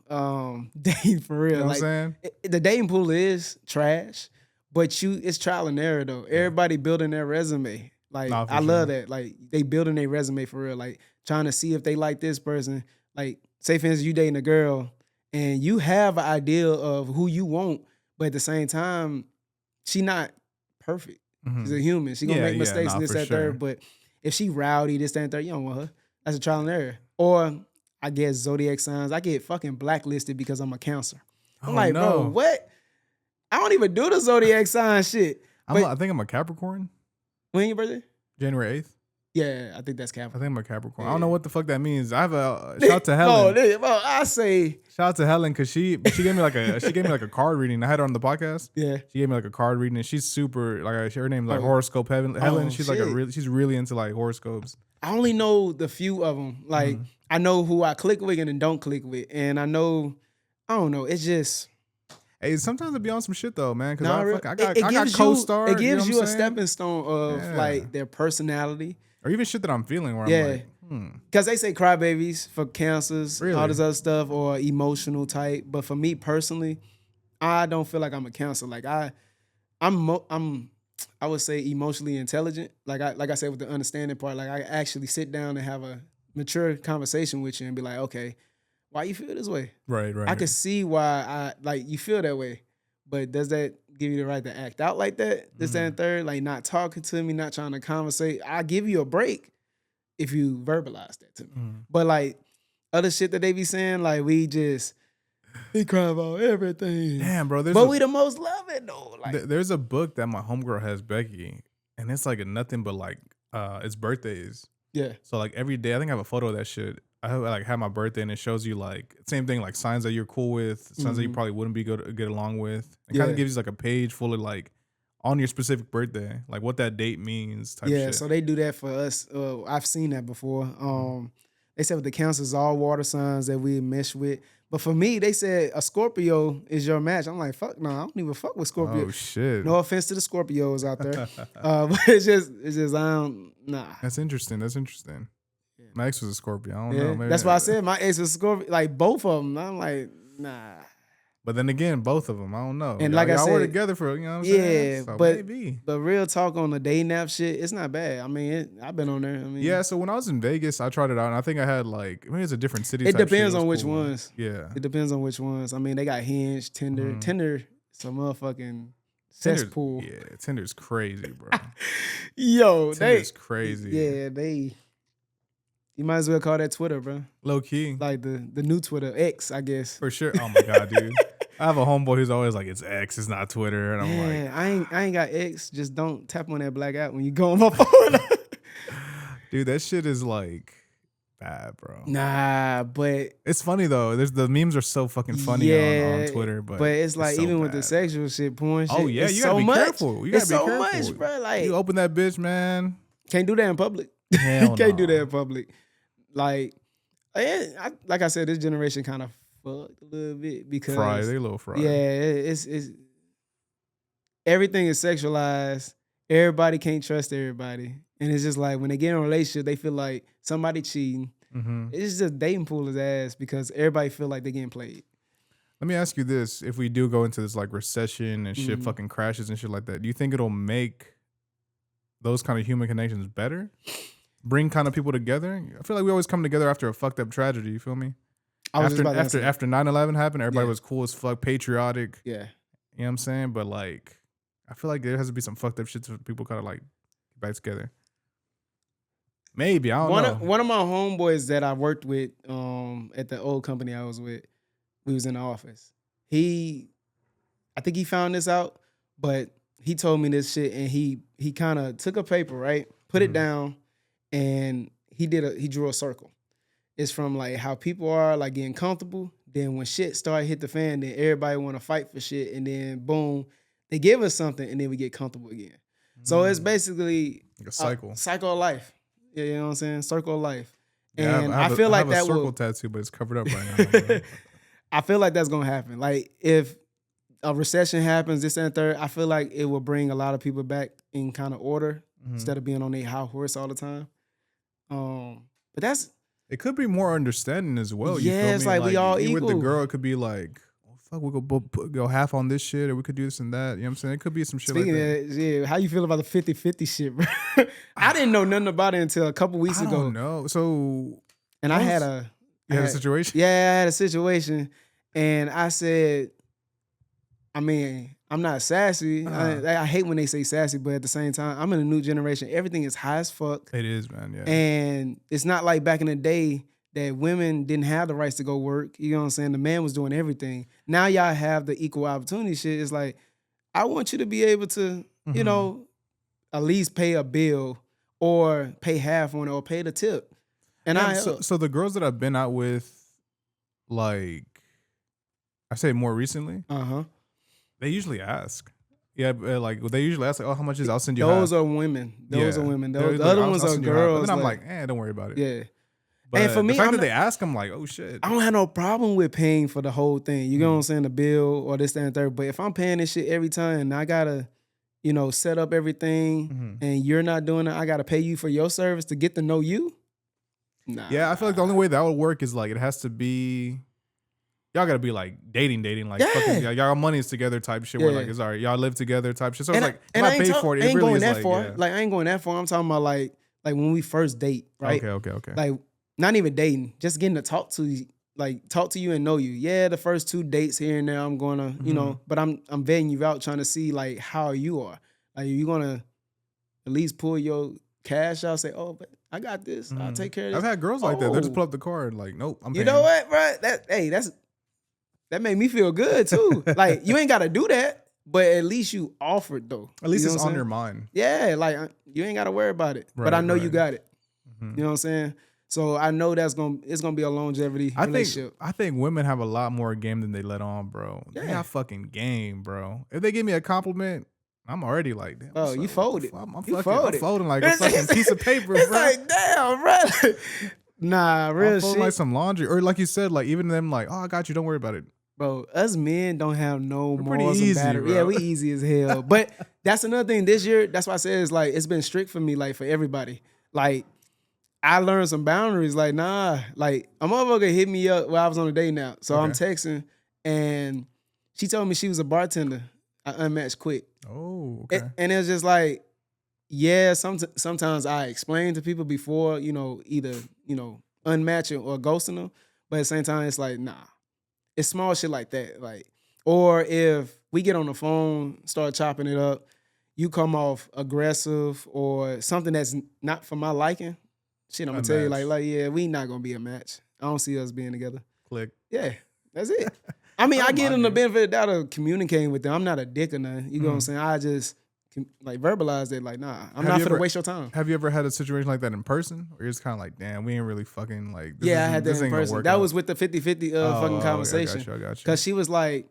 Dating for real. You know what I'm saying? The dating pool is trash, but it's trial and error though. Everybody building their resume. Like I love that. Like they building their resume for real. Like trying to see if they like this person. Like say for instance, you dating a girl and you have an idea of who you want, but at the same time, she not perfect. She's a human. She gonna make mistakes and this, that, third. But if she rowdy, this, that, and third, you don't want her. That's a trial and error. Or I guess zodiac signs. I get fucking blacklisted because I'm a Cancer. I'm like, bro, what? I don't even do the zodiac sign shit. I think I'm a Capricorn. When your birthday? January 8th. Yeah, I think that's Capricorn. I think I'm a Capricorn. Yeah. I don't know what the fuck that means. I have a shout out to Helen. I say shout out to Helen because she gave me like a card reading. I had her on the podcast. Yeah, she gave me like a card reading, and she's super like her name's like horoscope Helen. She's like she's really into like horoscopes. I only know the few of them. Like I know who I click with and don't click with, and I don't know. It's just. Hey, sometimes it be on some shit though, man. Because I got co-star. It gives you a stepping stone of like their personality. Or even shit that I'm feeling where I'm like, Because they say crybabies for Cancers, all this other stuff, or emotional type. But for me personally, I don't feel like I'm a Cancer. Like I would say emotionally intelligent. Like I said with the understanding part, like I actually sit down and have a mature conversation with you and be like, okay, why you feel this way? Right. I can see why you feel that way. But does that give you the right to act out like that? This, that, and third, like not talking to me, not trying to conversate. I give you a break if you verbalize that to me. But like other shit that they be saying, like we cry about everything. Damn, bro. But we the most love it though. Like there's a book that my homegirl has, Becky, and it's like nothing but like it's birthdays. Yeah. So like every day, I think I have a photo of that shit. I like have my birthday and it shows you like same thing, like signs that you're cool with, signs that you probably wouldn't be good to get along with. It kind of gives you like a page full of like on your specific birthday, like what that date means type shit. So they do that for us. I've seen that before. They said with the cancers, all water signs that we mesh with. But for me, they said a Scorpio is your match. I'm like, fuck no, I don't even fuck with Scorpio. Oh shit. No offense to the Scorpios out there. But it's just I don't, nah. That's interesting. Yeah. My ex was a Scorpio. I don't know. Maybe that's why I said my ex was a Scorpio. Like both of them. I'm like, nah. But then again, both of them, I don't know. And like I said, we're together for, you know what I'm saying? So but real talk on the dating app shit, it's not bad. I mean, I've been on there. I mean, yeah. So when I was in Vegas, I tried it out, and I think I had like, it's a different city. It depends on which ones. Yeah, it depends on which ones. I mean, they got Hinge, Tinder. Tinder, some motherfucking cesspool. Yeah, Tinder's crazy, bro. Yo, Tinder's crazy. Yeah, you might as well call that Twitter, bro. Low key, like the new Twitter, X, I guess. For sure. Oh my god, dude. I have a homeboy who's always like, it's X, it's not Twitter. And I'm like, I ain't got X. Just don't tap on that black app when you go on my phone. Dude, that shit is like bad, bro. Nah, but it's funny though. The memes are so fucking funny on Twitter, but it's like, so even bad. with the sexual shit, porn shit. Oh yeah, you gotta be careful. You gotta be careful. It's so much, bro. Like, you open that bitch, man. Can't do that in public. Hell Can't do that in public. Like I said, this generation kind of fucked a little bit because they a little fried. Yeah, it's everything is sexualized. Everybody can't trust everybody, and it's just like when they get in a relationship, they feel like somebody cheating. It's just dating pool his ass because everybody feel like they're getting played. Let me ask you this: if we do go into this like recession and shit fucking crashes and shit like that, do you think it'll make those kind of human connections better? Bring kind of people together? I feel like we always come together after a fucked up tragedy. You feel me? After 9/11 happened, everybody was cool as fuck, patriotic. Yeah. You know what I'm saying? But like, I feel like there has to be some fucked up shit for people kind of like get back together. Maybe, I don't know. One of my homeboys that I worked with at the old company I was with, we was in the office. I think he found this out, but he told me this shit, and he kind of took a paper, right? Put it down, and he drew a circle. It's from like how people are like getting comfortable. Then when shit start hit the fan, then everybody want to fight for shit, and then boom, they give us something, and then we get comfortable again. So it's basically like a cycle, cycle of life. Yeah, you know what I'm saying? Circle of life. Yeah, and I feel like that will. I have a circle tattoo, but it's covered up right now. I feel like that's gonna happen. Like if a recession happens, this and third, I feel like it will bring a lot of people back in kind of order instead of being on their high horse all the time. But it could be more understanding as well. You yeah, feel it's me? like we all equal. With the girl, it could be like, oh, fuck, we could go half on this shit, or we could do this and that. You know what I'm saying? It could be some shit Speaking like that. of that, yeah, how you feel about the 50-50 shit, bro? I didn't know nothing about it until a couple weeks ago. I don't know. So, and I had a situation. Yeah, I had a situation, and I said, I mean, I'm not sassy. I hate when they say sassy, but at the same time, I'm in a new generation. Everything is high as fuck. It is, man. Yeah. And it's not like back in the day that women didn't have the rights to go work. You know what I'm saying? The man was doing everything. Now y'all have the equal opportunity shit. It's like, I want you to be able to, you know, at least pay a bill or pay half on it or pay the tip. And so the girls that I've been out with, like, I say more recently, they usually ask. Yeah, like they usually ask, like, "Oh, how much is it? I'll send you." Those are women. Those are women. The other ones are girls. But then I'm like, don't worry about it. Yeah. But and for me, the fact that they ask, I'm like, oh shit. I don't have no problem with paying for the whole thing. You know what I'm saying? The bill or this, that, and third. But if I'm paying this shit every time, and I gotta, you know, set up everything, and you're not doing it, I gotta pay you for your service to get to know you. Nah. Yeah, I feel like the only way that would work is like it has to be. Y'all gotta be like dating, like fucking, y'all money is together type shit. Where like it's all right, y'all live together type shit. So it's like, and I pay for it. I ain't really going that like, far. yeah. Like I ain't going that far. I'm talking about like when we first date, right? Okay. Like not even dating, just getting to talk to you and know you. Yeah, the first 2 dates here and there, I'm gonna, you know, but I'm vetting you out, trying to see like how you are. Like, are you gonna at least pull your cash out? Say, oh, but I got this. I'll take care of this. I've had girls like that. They'll just pull up the car and like, nope, I'm paying. You know what, bro? That made me feel good too. Like you ain't gotta do that, but at least you offered though. At least it's on your mind. Yeah, like you ain't gotta worry about it. But I know you got it. You know what I'm saying? So I know it's gonna be a longevity relationship. I think women have a lot more game than they let on, bro. They got fucking game, bro. If they give me a compliment, I'm already like, damn. Oh, you folded. I'm You fucking, I'm folding like a fucking piece of paper, it's bro. like, damn, bro. Nah, real I'm folding shit. like some laundry, or like you said, like even them, like, oh, I got you. Don't worry about it. Bro, us men don't have no We're pretty morals and easy, battery. bro. Yeah, we easy as hell. But that's another thing. This year, that's why I said it's like it's been strict for me, like for everybody. Like I learned some boundaries. Like, nah, like a motherfucker hit me up while I was on a date now. So I'm texting and she told me she was a bartender. I unmatched quick. Oh, okay. And it was just like, yeah, sometimes I explain to people before, either, unmatching or ghosting them. But at the same time, it's like, nah. It's small shit like that. Like, or if we get on the phone, start chopping it up, you come off aggressive or something that's not for my liking. Shit, I'm gonna tell you, like, yeah, we not gonna be a match. I don't see us being together. Click. Yeah, that's it. I mean, I give them the benefit of the doubt of communicating with them. I'm not a dick or nothing. You know what I'm saying? I just like verbalize it. Like, nah, I'm not finna waste your time. Have you ever had a situation like that in person? Or you're just kind of like, damn, we ain't really fucking like. I had that in person. That was with the 50-50 fucking conversation. I got you. Because she was like,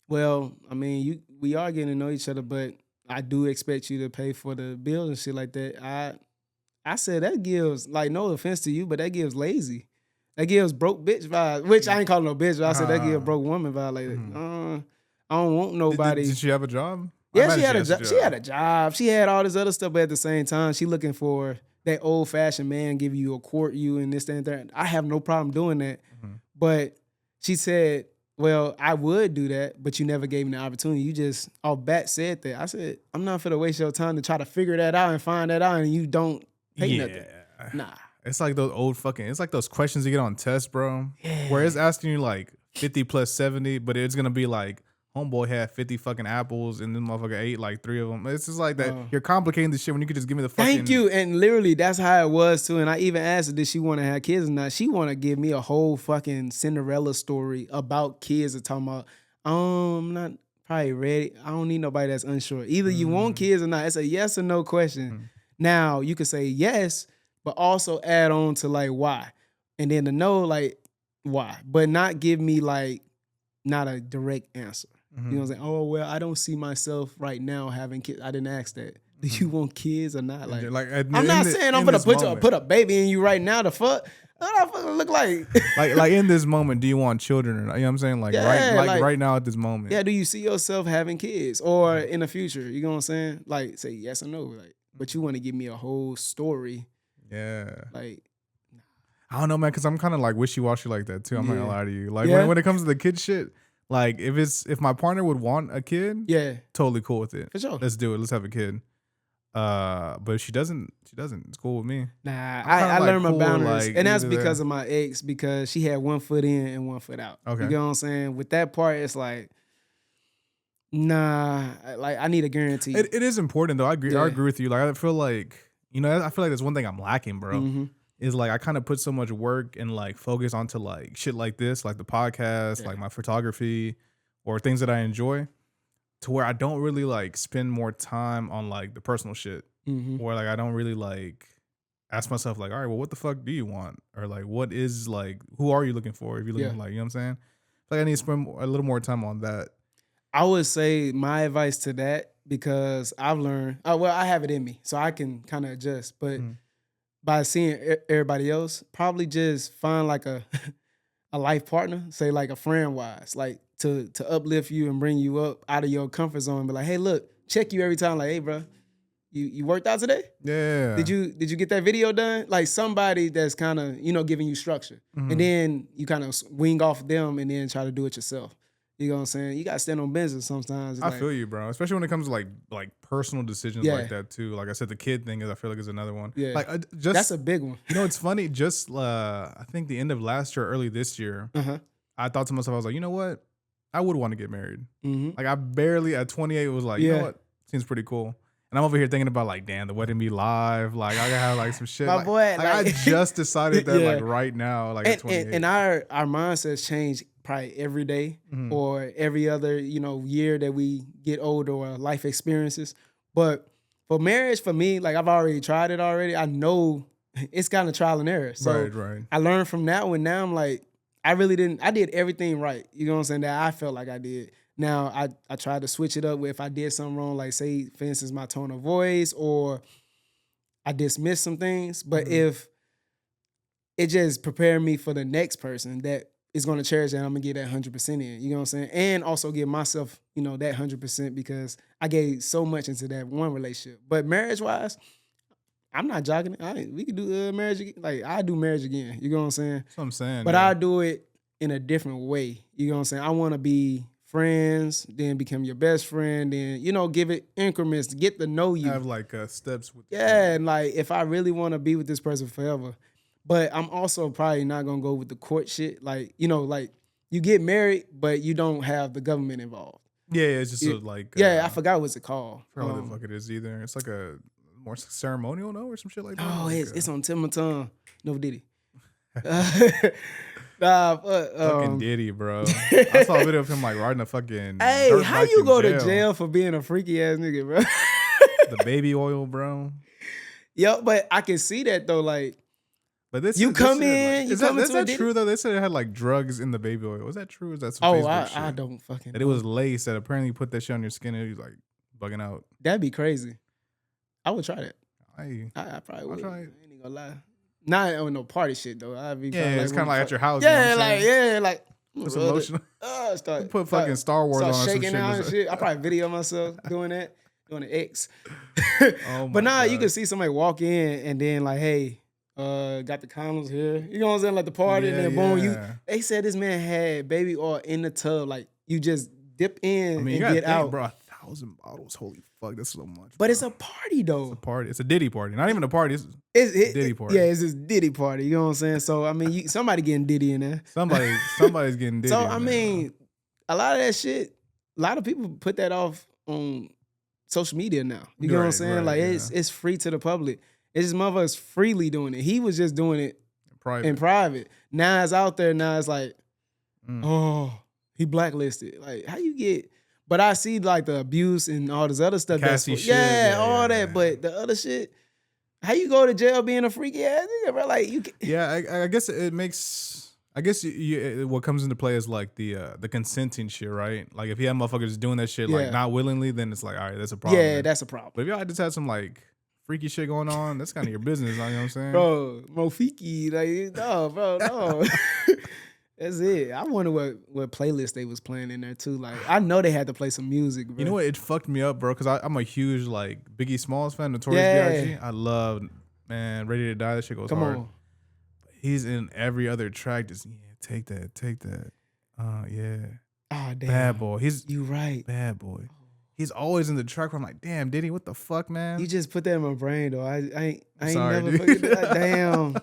well, I mean, we are getting to know each other, but I do expect you to pay for the bills and shit like that. I said that gives, like, no offense to you, but that gives lazy. That gives broke bitch vibe, which I ain't calling no bitch. But I said that gives broke woman vibe. Like, I don't want nobody. Did she have a job? Yeah, she had a job. She had a job. She had all this other stuff, but at the same time, she looking for that old fashioned man, give you a court you and this, that, and that. I have no problem doing that. But she said, well, I would do that, but you never gave me the opportunity. You just off bat said that. I said, I'm not finna waste your time to try to figure that out and find that out, and you don't pay nothing. Nah. It's like those it's like those questions you get on tests, bro. Yeah. Where it's asking you like 50 plus 70, but it's gonna be like, homeboy had 50 fucking apples and then motherfucker ate like 3 of them. It's just like that. You're complicating this shit when you could just give me the fucking. Thank you. And literally, that's how it was too. And I even asked her, did she want to have kids or not? She want to give me a whole fucking Cinderella story about kids and talking about, I'm not probably ready. I don't need nobody that's unsure. Either you want kids or not. It's a yes or no question. Now, you could say yes, but also add on to like why. And then the no, like why. But not give me like not a direct answer. You know what I'm saying? Oh, well, I don't see myself right now having kids. I didn't ask that. Do you want kids or not? Like I'm not saying I'm gonna put a baby in you right now. The fuck? What the fuck look like? like in this moment, do you want children or not? You know what I'm saying? Like right now at this moment. Yeah, do you see yourself having kids or in the future? You know what I'm saying? Like say yes or no. Like, but you want to give me a whole story. Yeah. Like I don't know, man, because I'm kind of like wishy-washy like that too. I'm not gonna lie to you. Like when it comes to the kid shit. Like if my partner would want a kid, totally cool with it. For sure. Let's do it. Let's have a kid. But if she doesn't, it's cool with me. Nah, I learned my boundaries. And that's because of my ex, because she had 1 foot in and 1 foot out. Okay. You know what I'm saying? With that part, it's like, nah, like I need a guarantee. It is important though. I agree with you. Like I feel like, that's one thing I'm lacking, bro. Is like I kind of put so much work and like focus onto like shit like this, like the podcast, like my photography or things that I enjoy, to where I don't really like spend more time on like the personal shit. Or like I don't really like ask myself like, all right, well, what the fuck do you want? Or like what is like, who are you looking for? If you're looking like, you know what I'm saying? Like I need to spend a little more time on that. I would say my advice to that, because I've learned, I have it in me, so I can kind of adjust, but by seeing everybody else, probably just find like a life partner, say like a friend wise, like to uplift you and bring you up out of your comfort zone and be like, hey, look, check you every time. Like, hey, bro, you worked out today? Yeah. Did you get that video done? Like somebody that's kind of, giving you structure. And then you kind of wing off them and then try to do it yourself. You know what I'm saying? You got to stand on business sometimes. I feel you, bro. Especially when it comes to like personal decisions like that too. Like I said, the kid thing I feel like is another one. Yeah. Like that's a big one. It's funny. Just I think the end of last year, early this year, I thought to myself, I was like, you know what? I would want to get married. Like I barely at 28 was like, you know what? Seems pretty cool. And I'm over here thinking about like, damn, the wedding be live. Like I gotta have like some shit. My boy, I just decided that like right now, like at 28. And our mindsets change probably every day or every other, year that we get older or life experiences. But for marriage, for me, like I've already tried it already. I know it's kind of trial and error. So right. I learned from that one. Now I'm like, I did everything right. You know what I'm saying? That I felt like I did. Now I tried to switch it up where if I did something wrong, like say for instance my tone of voice or I dismissed some things, but if it just prepared me for the next person that is going to cherish that, I'm gonna get that 100% in. You know what I'm saying? And also give myself, that 100% because I gave so much into that one relationship. But marriage wise, I'm not jogging. We could do marriage again. Like I do marriage again. You know what I'm saying? That's what I'm saying. But I do it in a different way. You know what I'm saying? I want to be friends, then become your best friend, then give it increments to get to know you. Have like steps with. And like if I really want to be with this person forever, but I'm also probably not gonna go with the court shit. Like like you get married, but you don't have the government involved. Yeah, it's just like. I forgot what's it called. I forgot what the fuck it is either. It's like a more ceremonial, no, or some shit like that. Oh, like it's on Tim Tongue. No Diddy. Fucking Diddy, bro. I saw a video of him like riding a fucking. Hey, how you go to jail for being a freaky ass nigga, bro? The baby oil, bro. Yo, but I can see that though, like. But this you come shit, in. Like, you is come that into true though? They said it had like drugs in the baby oil. Was that true? Is that some Oh, Facebook shit? I don't fucking. That it was lace that apparently put that shit on your skin and it was like bugging out. That'd be crazy. I would try that. I probably would. try I it. ain't even gonna lie. Not on no party shit though. I'd be it's kind of like at your house. Yeah, you know what I'm saying? like. Put some lotion. Start Put fucking Star Wars on start or some shaking out and shit. shit. I probably video myself doing that, doing the X. Oh my But nah, you God. can see somebody walk in and then like, hey, got the condoms here. You know what I'm saying? Like the party and then boom. They said this man had baby oil in the tub. Like you just dip in and get out. Bro, 1,000 bottles. Holy fuck, that's so much. But it's a party though. It's a party. It's a Diddy party. Not even a party. It's a Diddy party. Yeah, it's this Diddy party. You know what I'm saying? So I mean, somebody getting Diddy in there. Somebody's getting Diddy. So in I there, mean, a lot of that shit. A lot of people put that off on social media now. You know what I'm saying? Like it's free to the public. It's just motherfuckers freely doing it. He was just doing it in private. Now it's out there. Now it's like, oh, he blacklisted. Like how you get? But I see like the abuse and all this other stuff. Cassie shit. All that. But the other shit, how you go to jail being a freaky ass nigga, bro? Like you. Yeah, I guess it makes. I guess what comes into play is like the consenting shit, right? Like if you have motherfuckers doing that shit like not willingly, then it's like, all right, that's a problem. Yeah, that's a problem. But if y'all just had some like freaky shit going on, that's kind of your business. You know what I'm saying? Bro, Mofiki, like, no, bro, no. That's it. I wonder what playlist they was playing in there too. Like, I know they had to play some music, bro. You know what? It fucked me up, bro, because I'm a huge like Biggie Smalls fan, Notorious B.I.G. I love, man, Ready to Die. That shit goes hard. Come on. He's in every other track. Just take that. Yeah. Oh damn. Bad boy. You right. Bad boy. He's always in the track where I'm like, damn, Diddy, what the fuck, man? You just put that in my brain though. I ain't sorry, never forget that. Damn.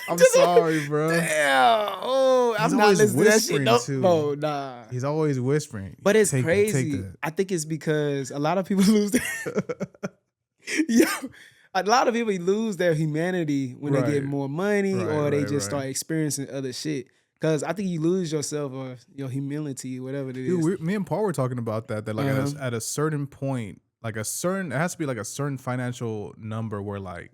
I'm sorry, bro. Damn. Oh, I'm not listening to that shit. No, bro, nah. He's always whispering. But it's crazy. I think it's because a lot of people lose a lot of people lose their humanity when they get more money or they just start experiencing other shit. Because I think you lose yourself or your humility, whatever it is. Dude, me and Paul were talking about that. That like at a certain point, like it has to be like a certain financial number where like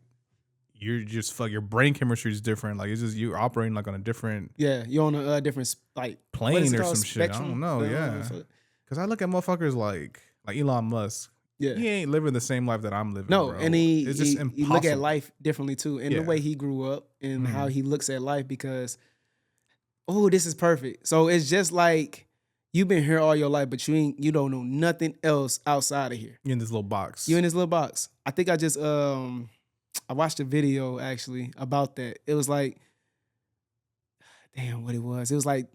you're just your brain chemistry is different. Like it's just you're operating like on a different you're on a different like plane or some shit. I don't know. Because I look at motherfuckers like Elon Musk. Yeah, he ain't living the same life that I'm living. No, bro. and it's just impossible. He look at life differently too, and the way he grew up and how he looks at life. Because this is perfect. So it's just like you've been here all your life, but you don't know nothing else outside of here. You're in this little box. You're in this little box. I think I just I watched a video actually about that. It was like, damn, what it was. It was like,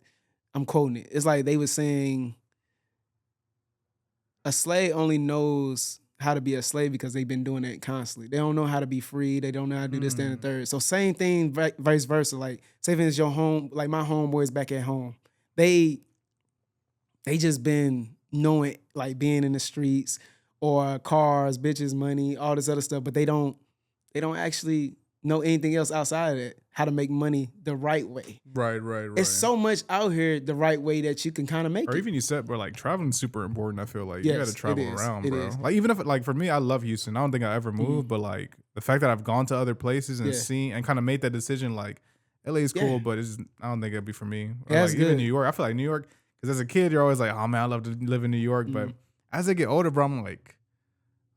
I'm quoting it. It's like they were saying a slave only knows how to be a slave because they've been doing it constantly. They don't know how to be free. They don't know how to do this, that, and the third. So same thing, vice versa. Like, say if it's your home, like my homeboys back at home, they just been knowing, like being in the streets or cars, bitches, money, all this other stuff, but they don't actually know anything else outside of that, how to make money the right way. Right. It's so much out here the right way that you can kind of make it. Or even you said, bro, like traveling's super important. I feel like you got to travel around, bro. Is. Like even if like for me, I love Houston. I don't think I ever moved, but like the fact that I've gone to other places and seen and kind of made that decision, like LA is cool, but it's just, I don't think it'd be for me. Or like even New York, I feel like New York Because as a kid, you're always like, oh man, I love to live in New York. But as I get older, bro, I'm like,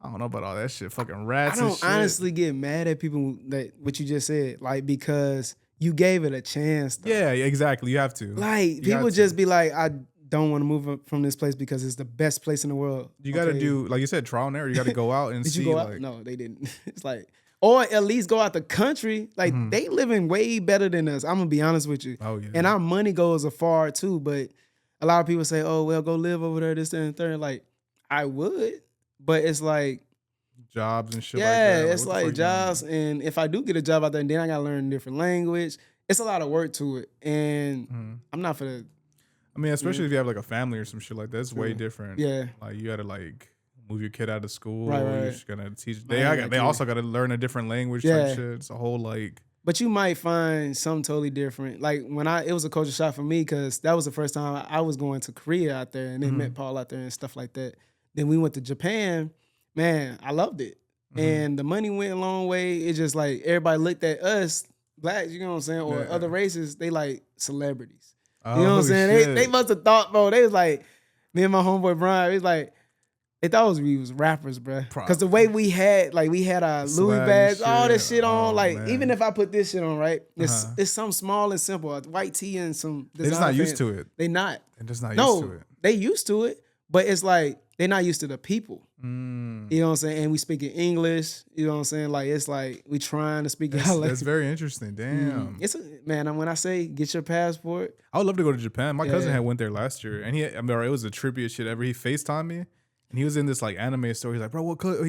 I don't know about all that shit. Fucking rats and shit. I don't honestly get mad at people that what you just said, like, because you gave it a chance. Though. Yeah, exactly. You have to. Like, people just be like, I don't want to move up from this place because it's the best place in the world. You got to do, like you said, trial and error. You got to go out and Did see. You go out? No, they didn't. It's like, or at least go out the country. Like, they living way better than us. I'm going to be honest with you. Oh, yeah. And our money goes afar, too. But a lot of people say, oh, well, go live over there, this, that, and the third. Like, I would. But it's like, jobs and shit like that. Yeah, it's like jobs. And if I do get a job out there, then I got to learn a different language. It's a lot of work to it. And I'm not for the... I mean, especially if you have like a family or some shit like that, it's way different. Yeah. Like you got to like move your kid out of school. Right. You're just going to teach. They also got to learn a different language type shit. It's a whole like... But you might find something totally different. Like it was a culture shock for me because that was the first time I was going to Korea out there and then met Paul out there and stuff like that. Then we went to Japan. Man, I loved it. And the money went a long way. It's just like everybody looked at us, blacks, you know what I'm saying, or other races, they like celebrities. You know what I'm saying? They must have thought, bro, they was like, me and my homeboy Brian, it's like, they thought we was rappers, bro. Because the way we had our Louis bags, all this shit on, like, man. Even if I put this shit on, right, it's something small and simple, a white tee and some designer. They're just not used to it. They not. They're just not used to it. They used to it, but it's like, they're not used to the people. You know what I'm saying? And we speak in English. You know what I'm saying? Like, it's like we trying to speak. That's very interesting. Damn. Man, when I say get your passport. I would love to go to Japan. My cousin had went there last year. And it was the trippiest shit ever. He FaceTimed me. And he was in this like anime store. He's like, bro, what toy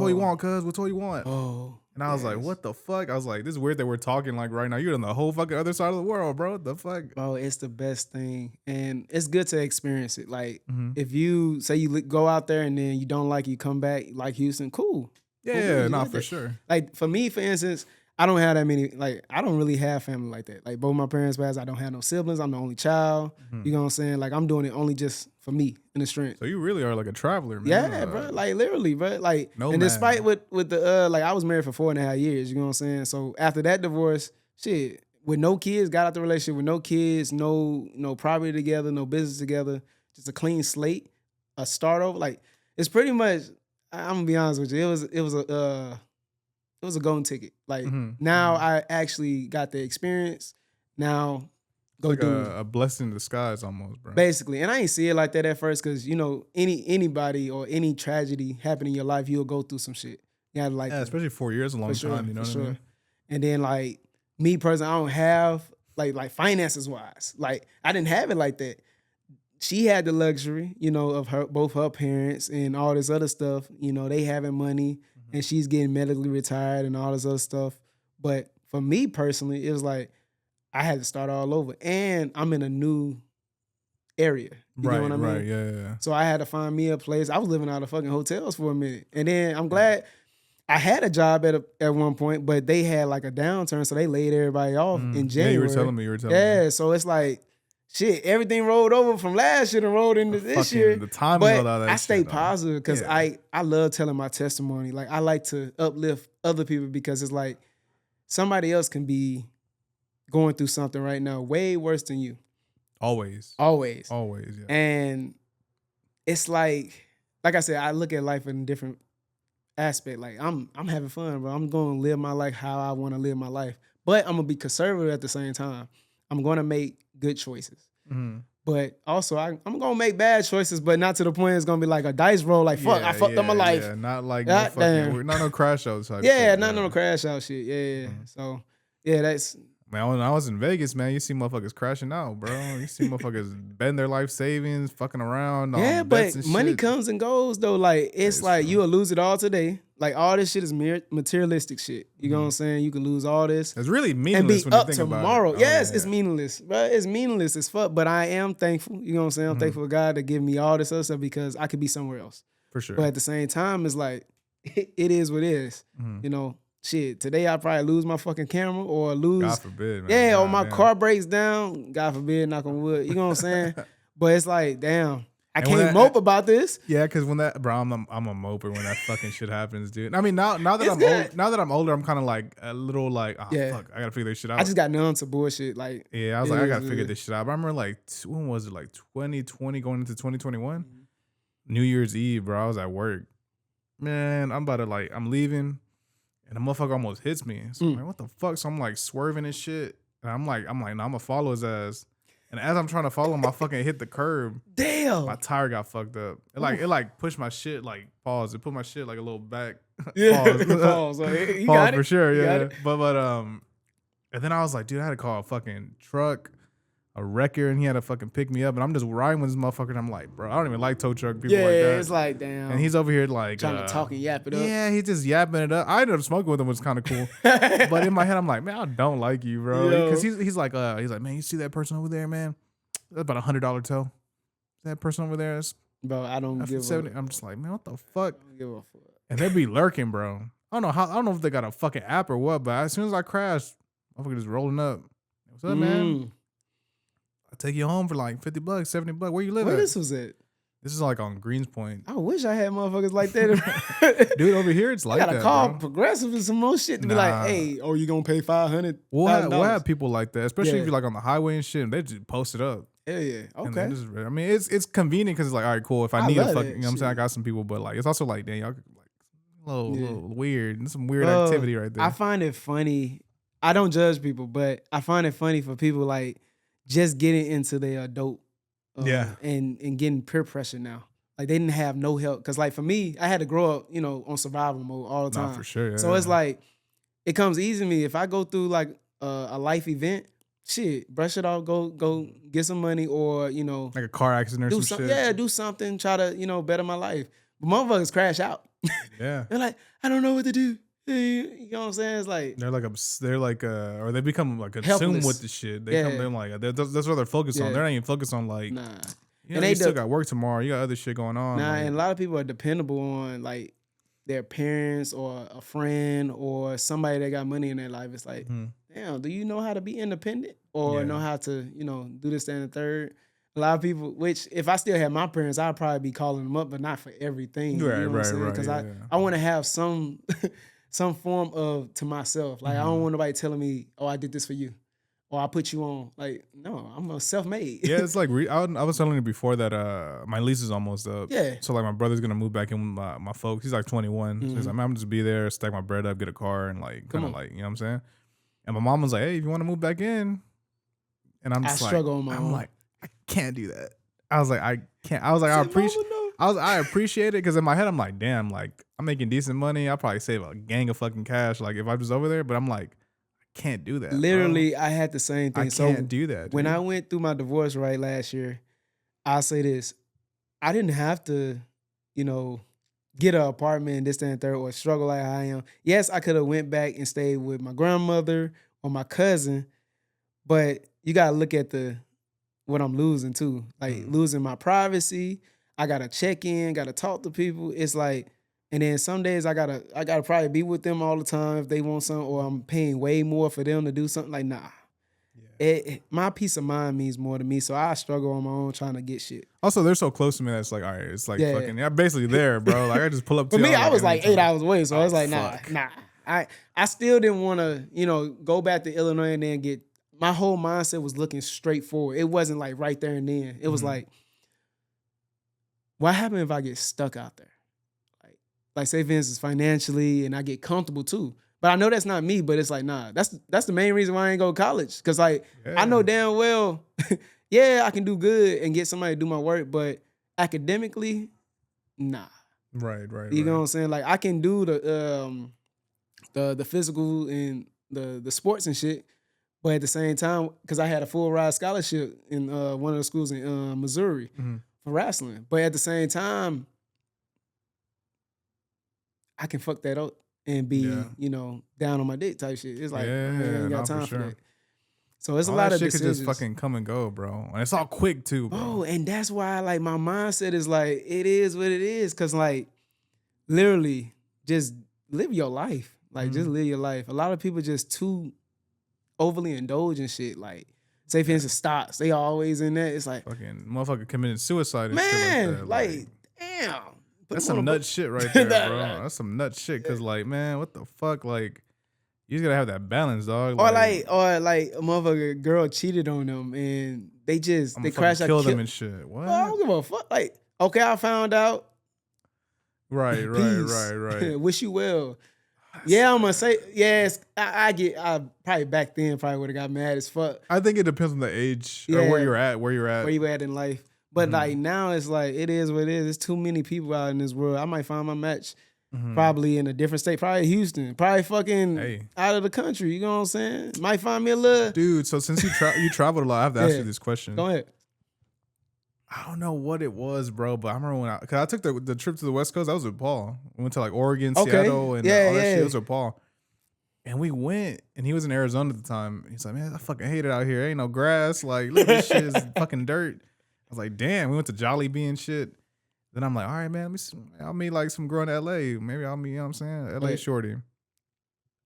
you want, cuz? What toy you want? Oh. And I was like, what the fuck? I was like, this is weird that we're talking like right now. You're on the whole fucking other side of the world, bro. What the fuck? Oh, it's the best thing. And it's good to experience it. Like, if you say you go out there and then you don't like it, you come back like Houston, cool. Yeah, not for sure. Like, for me, for instance, I don't have that many, like, I don't really have family like that. Like, both my parents passed. I don't have no siblings. I'm the only child. You know what I'm saying? Like, I'm doing it only just for me and the strength. So you really are like a traveler, man. Yeah, bro. Like, literally, bro. Like, and despite with the, like, I was married for 4.5 years. You know what I'm saying? So after that divorce, shit, with no kids, got out the relationship with no kids, no property together, no business together, just a clean slate, a start over. Like, it's pretty much, I'm gonna be honest with you, it was a golden ticket. Like, now I actually got the experience. Now, go like do a blessing in disguise almost, bro. Basically. And I ain't see it like that at first because, you know, anybody or any tragedy happen in your life, you'll go through some shit. You gotta, like, especially 4 years, a long time, you know what I mean? And then, like, me personally, I don't have, like finances wise. Like, I didn't have it like that. She had the luxury, you know, of both her parents and all this other stuff. You know, they having money and she's getting medically retired and all this other stuff. But for me personally, it was like, I had to start all over. And I'm in a new area. You know what I mean? Right, yeah. So I had to find me a place. I was living out of fucking hotels for a minute. And then I'm glad I had a job at one point, but they had like a downturn, so they laid everybody off in January. Yeah, you were telling me. Yeah, so it's like, shit, everything rolled over from last year and rolled into this year. The timing but of all that I stay shit, positive because I love telling my testimony. Like, I like to uplift other people because it's like somebody else can be going through something right now way worse than you. Always, yeah. And it's like I said, I look at life in a different aspect. Like, I'm having fun, bro. I'm going to live my life how I want to live my life. But I'm going to be conservative at the same time. I'm going to make good choices. But also, I'm going to make bad choices, but not to the point it's going to be like a dice roll. Like, fuck, I fucked up my life. Yeah, not like no crash out type yeah, shit. Not no crash out shit. Yeah. So, yeah, that's... Man, when I was in Vegas, man, you see motherfuckers crashing out, bro. You see motherfuckers betting their life savings, fucking around. Yeah, but money comes and goes, though. Like, it's like you'll lose it all today. Like, all this shit is materialistic shit. You know what I'm saying? You can lose all this. It's really meaningless and be when up you think tomorrow. About it. Yes, it's meaningless, bro. It's meaningless as fuck. But I am thankful. You know what I'm saying? I'm thankful for God to give me all this other stuff because I could be somewhere else. For sure. But at the same time, it's like, it is what it is. You know? Shit, today I probably lose my fucking camera or lose. God forbid, man. Yeah, God, or my car breaks down. God forbid, knock on wood. You know what I'm saying? But it's like, damn. I can't mope about this. Yeah, because when that, bro, I'm a moper when that fucking shit happens, dude. I mean, now that I'm older, I'm kind of like a little like, fuck, I gotta figure this shit out. I just got numb to bullshit. Like, yeah, I was like, I gotta figure this shit out. But I remember like, when was it? Like 2020 going into 2021, New Year's Eve, bro. I was at work. Man, I'm leaving, and the motherfucker almost hits me. So I'm like, what the fuck? So I'm like swerving and shit, and I'm like, nah, I'm gonna follow his ass. And as I'm trying to follow him, I fucking hit the curb. Damn. My tire got fucked up. It pushed my shit like pause. It put my shit like a little back. Yeah. Pause. You pause got for it? sure. You got Yeah. it? But and then I was like, dude, I had to call a fucking truck, a wrecker, and he had to fucking pick me up. And I'm just riding with this motherfucker, and I'm like, bro, I don't even like tow truck people like that. Yeah, it's like, damn. And he's over here like trying to talk and yap it up. Yeah, he's just yapping it up. I ended up smoking with him, which was kind of cool. But in my head, I'm like, man, I don't like you, bro. Because he's like, man, you see that person over there, man? That's about $100 tow. That person over there is, bro. I don't give a. I'm just like, man, what the fuck? I don't give a fuck. And they be lurking, bro. I don't know if they got a fucking app or what, but as soon as I crash, motherfucker just rolling up. What's up, man? I'll take you home for like $50, $70. Where you live Where at? this was at? This is like on Greens Point. I wish I had motherfuckers like that. Dude, over here it's like that. I gotta call Progressive and some more shit to be like, hey, you gonna pay $500? We'll have people like that, especially if you're like on the highway and shit, and they just post it up. Hell yeah. Okay. I mean, it's convenient because it's like, all right, cool. If I need a fucking, you know what I'm saying? I got some people, but like, it's also like, damn, y'all like little weird. And some weird activity right there. I find it funny. I don't judge people, but I find it funny for people like just getting into their adult and getting peer pressure now. Like they didn't have no help. Cause like for me, I had to grow up, on survival mode all the time. Nah, for sure. Yeah, so it's like, it comes easy to me. If I go through like a life event, shit, brush it off, go get some money or, like a car accident or some shit. Yeah, do something, try to, better my life. But motherfuckers crash out. Yeah. They're like, I don't know what to do. You know what I'm saying? It's like they're like or they become like consumed with the shit. They come like that's what they're focused on. They're not even focused on like you still got work tomorrow. You got other shit going on. And a lot of people are dependable on like their parents or a friend or somebody that got money in their life. It's like, damn, do you know how to be independent or know how to, do this, that, and the third? A lot of people, which if I still had my parents, I'd probably be calling them up, but not for everything. Right, you know what I'm saying? Because I want to have some form of to myself. Like I don't want nobody telling me, oh, I did this for you. Or I put you on. Like, no, I'm a self-made. Yeah, it's like, I was telling you before that my lease is almost up. Yeah. So like my brother's going to move back in with my folks. He's like 21. So he's like, man, I'm just be there, stack my bread up, get a car and like, kind of like, you know what I'm saying? And my mom was like, hey, if you want to move back in. And I'm just struggle on my own. I'm like, I can't do that. I was like, I can't. I was like, I appreciate it because in my head, I'm like, damn, like I'm making decent money. I'll probably save a gang of fucking cash. Like if I was over there, but I'm like, I can't do that. Literally, bro. I had the same thing. I can't do that. Dude. When I went through my divorce last year, I'll say this. I didn't have to, get an apartment, this, that, and third, or struggle like I am. Yes, I could have went back and stayed with my grandmother or my cousin, but you gotta look at what I'm losing too. Like losing my privacy. I gotta check in, gotta talk to people. It's like, and then some days I gotta probably be with them all the time if they want something, or I'm paying way more for them to do something. Like, nah. My peace of mind means more to me, so I struggle on my own trying to get shit. Also, they're so close to me that's like, all right, it's like fucking, I'm basically there, bro. Like I just pull up to For me, I was like 8 hours away, so I was like, nah. I still didn't want to, go back to Illinois and then get. My whole mindset was looking straight forward. It wasn't like right there and then. It was like, what happens if I get stuck out there? Like say for instance, financially, and I get comfortable too. But I know that's not me, but it's like, nah, that's the main reason why I ain't go to college. Cause like, I know damn well, I can do good and get somebody to do my work, but academically, nah. Right. You know what I'm saying? Like I can do the physical and the sports and shit, but at the same time, because I had a full ride scholarship in one of the schools in Missouri for wrestling. But at the same time, I can fuck that up and be, down on my dick type shit. It's like, I ain't got time for that. So it's a lot of shit decisions. could just fucking come and go, bro. And it's all quick too, bro. Oh, and that's why like my mindset is like, it is what it is. Cause like literally just live your life. Like just live your life. A lot of people just too overly indulge in shit. Like Say for instance, stocks. They always in that. It's like fucking motherfucker committed suicide and shit man, that. like damn. That's some nut shit right there, bro. That's some nut shit. Cause like, man, what the fuck? Like, you just gotta have that balance, dog. Or like a motherfucker girl cheated on them and they crash out, kill them and shit. What? I don't give a fuck. Like, okay, I found out. Right. Wish you well. Yeah, I'm gonna say yes. I probably back then probably would have got mad as fuck. I think it depends on the age or where you're at. Where you at in life. But like now it's like it is what it is. There's too many people out in this world. I might find my match probably in a different state, probably Houston, probably fucking out of the country. You know what I'm saying? Might find me a little dude. So since you traveled a lot, I have to ask you this question. Go ahead. I don't know what it was, bro, but I remember when because I took the trip to the West Coast. I was with Paul. We went to like Oregon, Seattle, and all that shit. I was with Paul. And we went, and he was in Arizona at the time. He's like, man, I fucking hate it out here. Ain't no grass. Like, look, this shit is fucking dirt. I was like, damn. We went to Jollibee and shit. Then I'm like, all right, man, I'll meet like some girl in LA. Maybe I'll meet, you know what I'm saying? LA shorty.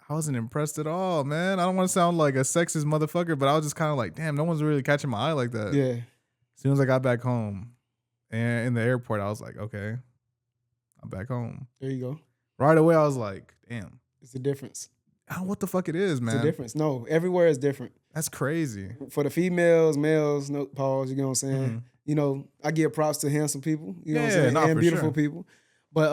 I wasn't impressed at all, man. I don't want to sound like a sexist motherfucker, but I was just kind of like, damn, no one's really catching my eye like that. Yeah. As soon as I got back home and in the airport, I was like, okay, I'm back home. There you go. Right away, I was like, damn. It's a difference. I don't know what the fuck it is, man. It's a difference. No, everywhere is different. That's crazy. For the females, males, no pause, you know what I'm saying? You know, I give props to handsome people, you know what I'm saying? And beautiful people. But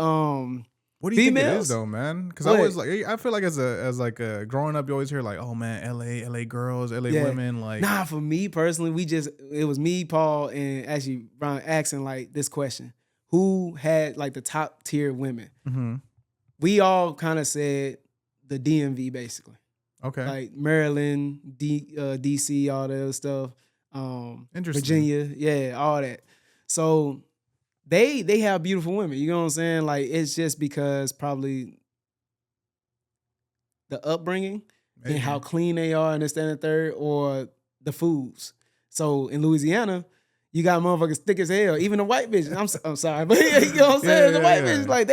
what do you think it is though, man? Because I always like, I feel like as a growing up, you always hear like, oh man, LA girls, LA women, like. Nah, for me personally, it was me, Paul, and actually Brian asking like this question: who had like the top tier women? We all kind of said the DMV basically. Okay. Like Maryland, DC, all that other stuff. Virginia, yeah, all that. So they have beautiful women. You know what I'm saying? Like it's just because probably the upbringing and how clean they are and this, that, and the third, or the foods. So in Louisiana, you got motherfuckers thick as hell. Even the white bitches. I'm sorry, but you know what I'm saying? The white bitches, like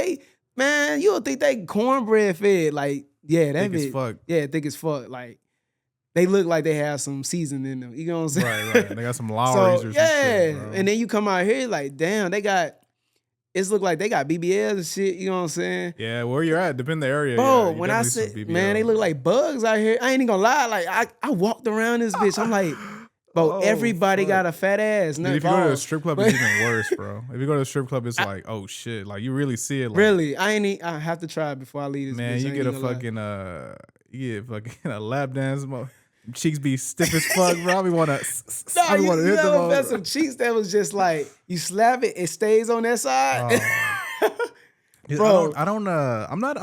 you don't think they cornbread fed. Like, yeah, that thick as fuck. Yeah, thick as fuck. Like they look like they have some seasoning in them. You know what I'm saying? Right. They got some Lowry's or some shit, bro. And then you come out here like, damn, it's look like they got BBLs and shit. You know what I'm saying? Yeah, where you're at, depending the area. Bro, when I said, man, they look like bugs out here. I ain't even gonna lie. Like I walked around this bitch. I'm like, bro, everybody got a fat ass. Dude, if you go to a strip club, it's even worse, bro. If you go to a strip club, it's like, oh shit, like you really see it. Like, really, I have to try it before I leave this. Man, bitch. you get a fucking a lap dance. Cheeks be stiff as fuck, bro. I be wanna hit them. Got some cheeks that was just like you slap it, it stays on that side. Bro, I'm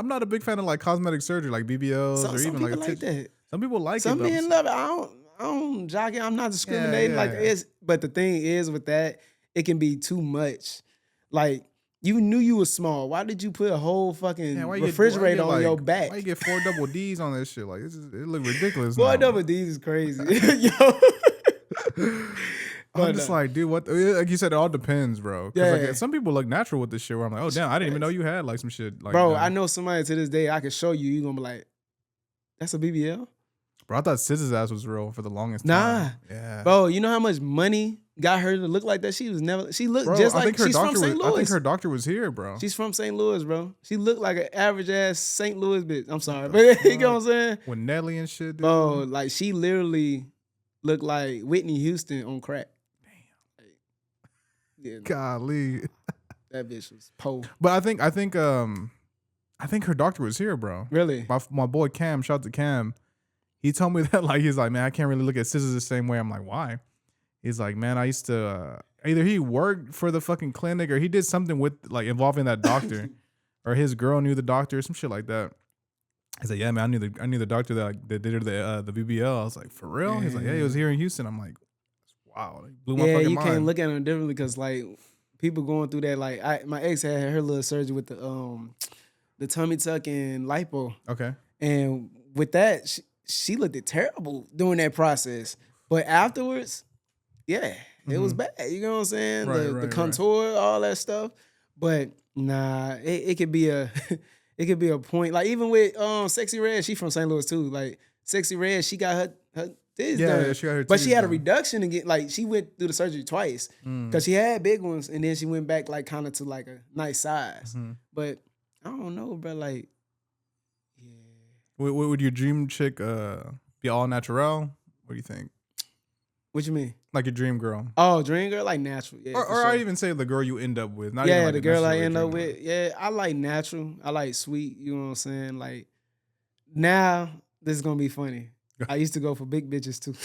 not a big fan of like cosmetic surgery, like BBLs or even like that. Some people like some it. Some men love it. I don't jock it. I'm not discriminating like it's. But the thing is with that, it can be too much. Like you knew you was small. Why did you put a whole fucking refrigerator on your back? Why you get 4 double D's on this shit? Like it look ridiculous. 4 double D's is crazy. Yo. I'm just like, dude, what? Like you said, it all depends, bro. Yeah. Like, some people look natural with this shit. Where I'm like, oh damn, I didn't even know you had like some shit. Like, bro, I know somebody to this day I can show you. You gonna be like, that's a BBL. Bro, I thought SZA's ass was real for the longest time. Yeah. Bro, you know how much money got her to look like that? She looked just like she's from St. Louis. I think her doctor was here, bro. She's from St. Louis, bro. She looked like an average ass St. Louis bitch. I'm sorry, but you know what I'm saying? With Nelly and shit, dude. Bro, like she literally looked like Whitney Houston on crack. Damn. Like, yeah, golly. That bitch was po. But I think her doctor was here, bro. Really? My boy Cam, shout out to Cam. He told me that, like, he's like, man, I can't really look at SZA the same way. I'm like, why? He's like, man, I used to, either he worked for the fucking clinic or he did something with, like, involving that doctor. Or his girl knew the doctor or some shit like that. He's like, yeah, man, I knew the doctor that did her the BBL. I was like, for real? He's like, yeah, he was here in Houston. I'm like, wow. It blew my fucking mind. Yeah, you can't look at him differently because, like, people going through that, like, my ex had her little surgery with the tummy tuck and lipo. Okay. And with that, she looked terrible during that process. But afterwards, yeah, it was bad. You know what I'm saying? The contour, all that stuff. But nah, it could be a it could be a point. Like even with Sexy Red, she from St. Louis too. Like Sexy Red, she got her titties Yeah, done. she got her But she titties had a done. reduction again. Like she went through the surgery twice because she had big ones, and then she went back like kind of to like a nice size. But I don't know, bro. Like, yeah. Would your dream chick be all natural? What do you think? What you mean? Like your dream girl? Oh, dream girl, like natural. Yeah, Or sure. I even say the girl you end up with. Not yeah, even like the girl I necessarily end up dream with. Yeah, I like natural. I like sweet. You know what I'm saying? Like now, this is gonna be funny. I used to go for big bitches too.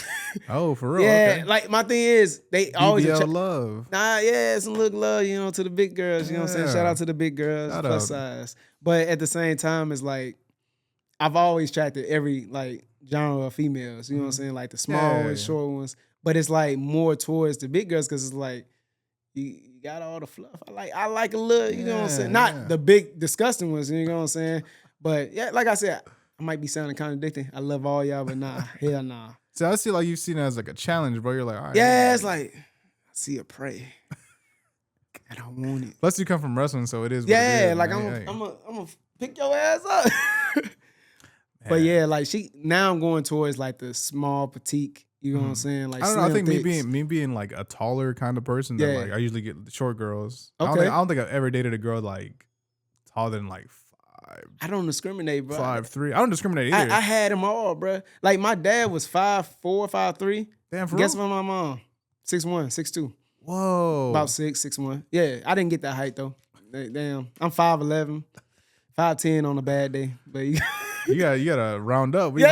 Oh, for real? Yeah, Okay. like my thing is they always BBL love. Nah, yeah, some look love, you know, to the big girls. You know what I'm saying? Shout out to the big girls, Shout plus out. size. But at the same time, it's like I've always attracted every like genre of females. You know what I'm saying? Like the small ones, short ones. But it's like more towards the big girls because it's like you got all the fluff. I like a little, you know what I'm saying? Not the big disgusting ones, you know what I'm saying? But yeah, like I said, I might be sounding contradicting. I love all y'all, but nah, hell nah. So I see like you've seen it as like a challenge, bro. You're like, all right. Yeah, it's like I see a prey. I don't want it. Plus you come from wrestling, so it is. Yeah, what it is, like man. I'm gonna pick your ass up. But yeah, like now I'm going towards like the small petite. You know what I'm saying? Like I don't know. I think thicks. me being like a taller kind of person that like I usually get short girls. Okay. I don't think I've ever dated a girl like taller than like 5. I don't discriminate, bro. 5'3". I don't discriminate either. I had them all, bro. Like my dad was 5'4", 5'3". Damn, for Guess real? what my mom? 6'1", 6'2". Whoa. About 6'1". Yeah, I didn't get that height though. Damn, I'm 5'11", 5'10" on a bad day. But you gotta round up. Put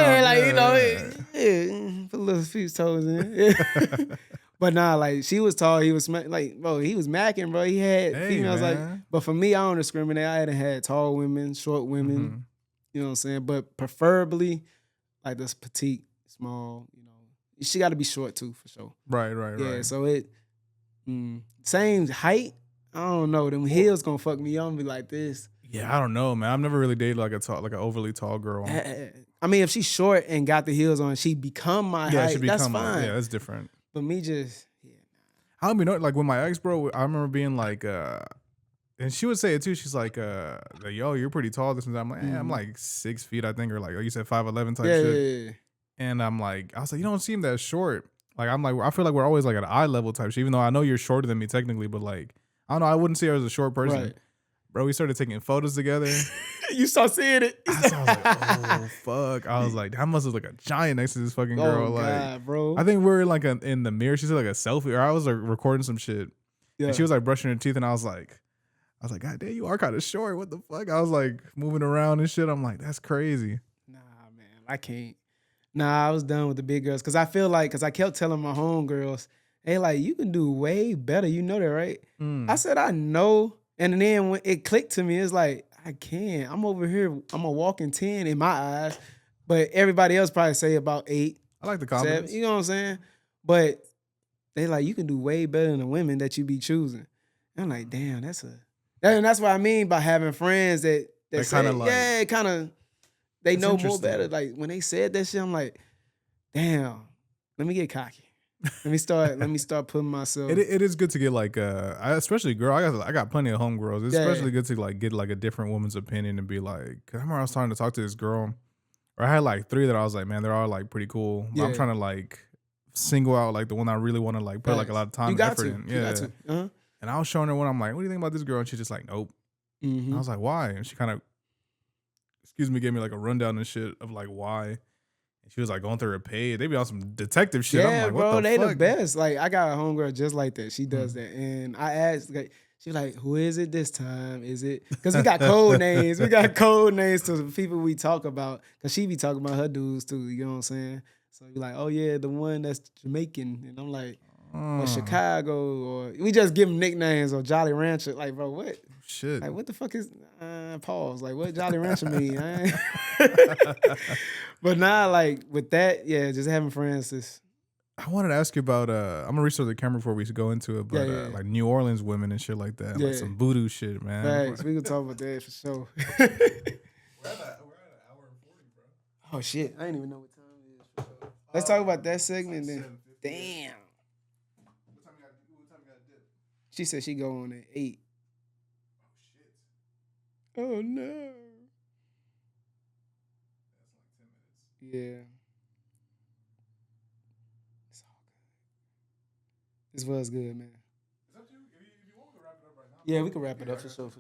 a little few toes in. Yeah. But nah, like she was tall, he was like, bro, he was macking, bro. He had females like, but for me, I don't discriminate. I hadn't had tall women, short women, you know what I'm saying? But preferably like this petite, small, you know. She got to be short too, for sure. Right. Yeah, so it same height. I don't know. Them heels gonna fuck me up and be like this. Yeah, I don't know, man. I've never really dated like an overly tall girl. I mean, if she's short and got the heels on, she become my height. That's fine. Yeah, that's different. But me just, I don't know. Like with my ex, bro, I remember being like, and she would say it too. She's like, yo, you're pretty tall. This and that. I'm like, I'm like 6 feet, I think, or like you said 5'11" type shit. Yeah. And I'm like, I was like, you don't seem that short. Like I'm like, I feel like we're always like at eye level type shit. Even though I know you're shorter than me technically, but like, I don't know. I wouldn't say I was a short person. Right. Bro, we started taking photos together. You start seeing it. I was like, oh fuck. I was like, that must look like a giant next to this fucking girl. Oh, like, God, bro. I think we were like in the mirror. She said like a selfie, or I was like recording some shit. Yeah. And she was like brushing her teeth, and I was like, God damn, you are kind of short. What the fuck? I was like moving around and shit. I'm like, that's crazy. Nah, man, I can't. Nah, I was done with the big girls because I feel like, because I kept telling my homegirls, hey, like, you can do way better. You know that, right? I said, I know. And then when it clicked to me, it's like, I can't. I'm over here. I'm a walking 10 in my eyes. But everybody else probably say about 8. I like the comments. 7, you know what I'm saying? But they like, you can do way better than the women that you be choosing. And I'm like, damn, and that's what I mean by having friends that say, like, kind of, they know more better. Like when they said that shit, I'm like, damn, let me get cocky. Let me start putting myself. It is good to get like especially girl. I got plenty of homegirls. It's especially good to like get like a different woman's opinion and be like, I remember I was trying to talk to this girl, or I had like 3 that I was like, man, they're all like pretty cool. But I'm trying to like single out like the one I really want to like put like a lot of time and effort in. You got to. And I was showing her one. I'm like, what do you think about this girl? And she's just like, nope. I was like, why? And she kind of, gave me like a rundown and shit of like why. And she was like going through her page. They be on some detective shit. Yeah, I'm like, bro, what the they fuck? the best. Like I got a homegirl just like that. She does that, and I asked, like, she's like, who is it this time? Is it? Because we got code names. We got code names to the people we talk about. Because she be talking about her dudes too. You know what I'm saying? So you're like, oh yeah, the one that's Jamaican, and I'm like, or Chicago, or we just give them nicknames, or Jolly Rancher. Like, bro, what? Shit. Like, what the fuck is pause? Like, what Jolly Rancher mean? But now, like with that, yeah, just having friends is. I wanted to ask you about I'm gonna restart the camera before we go into it, but like New Orleans women and shit like that, like some voodoo shit, man. Thanks. We can talk about that for sure. We're at an hour and 40, bro. Oh shit, I didn't even know what time it is for sure. Let's talk about that segment then. Damn. What time you got to dip? She said she go on at 8. Oh shit. Oh no. That's like 10 minutes. Yeah. This was good, man. It's up to you. If you want, we can wrap it up right now. Yeah, we can wrap it up for sure.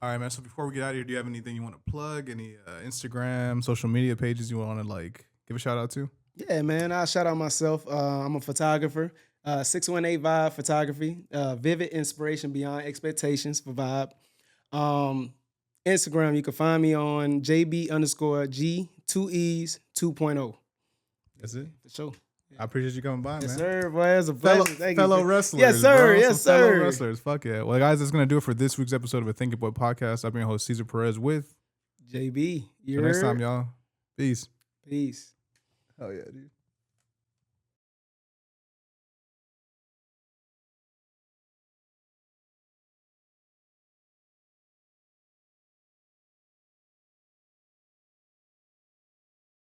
All right, man. So before we get out of here, do you have anything you want to plug? Any Instagram, social media pages you want to like give a shout out to? Yeah, man. I'll shout out myself. I'm a photographer. 618 Vibe Photography. Vivid inspiration beyond expectations for Vibe. Instagram, you can find me on JB_G2Es 2.0. That's it. For sure. I appreciate you coming by, Yes, man. sir, boy. It's a pleasure. Fellow wrestlers. Yes, sir. Bro. Yes, Some fellow sir. wrestlers. Fuck yeah. Well, guys, that's going to do it for this week's episode of a Think It Boy podcast. I've been your host, Cesar Perez with JB. Till next time, y'all. Peace. Peace. Hell yeah, dude.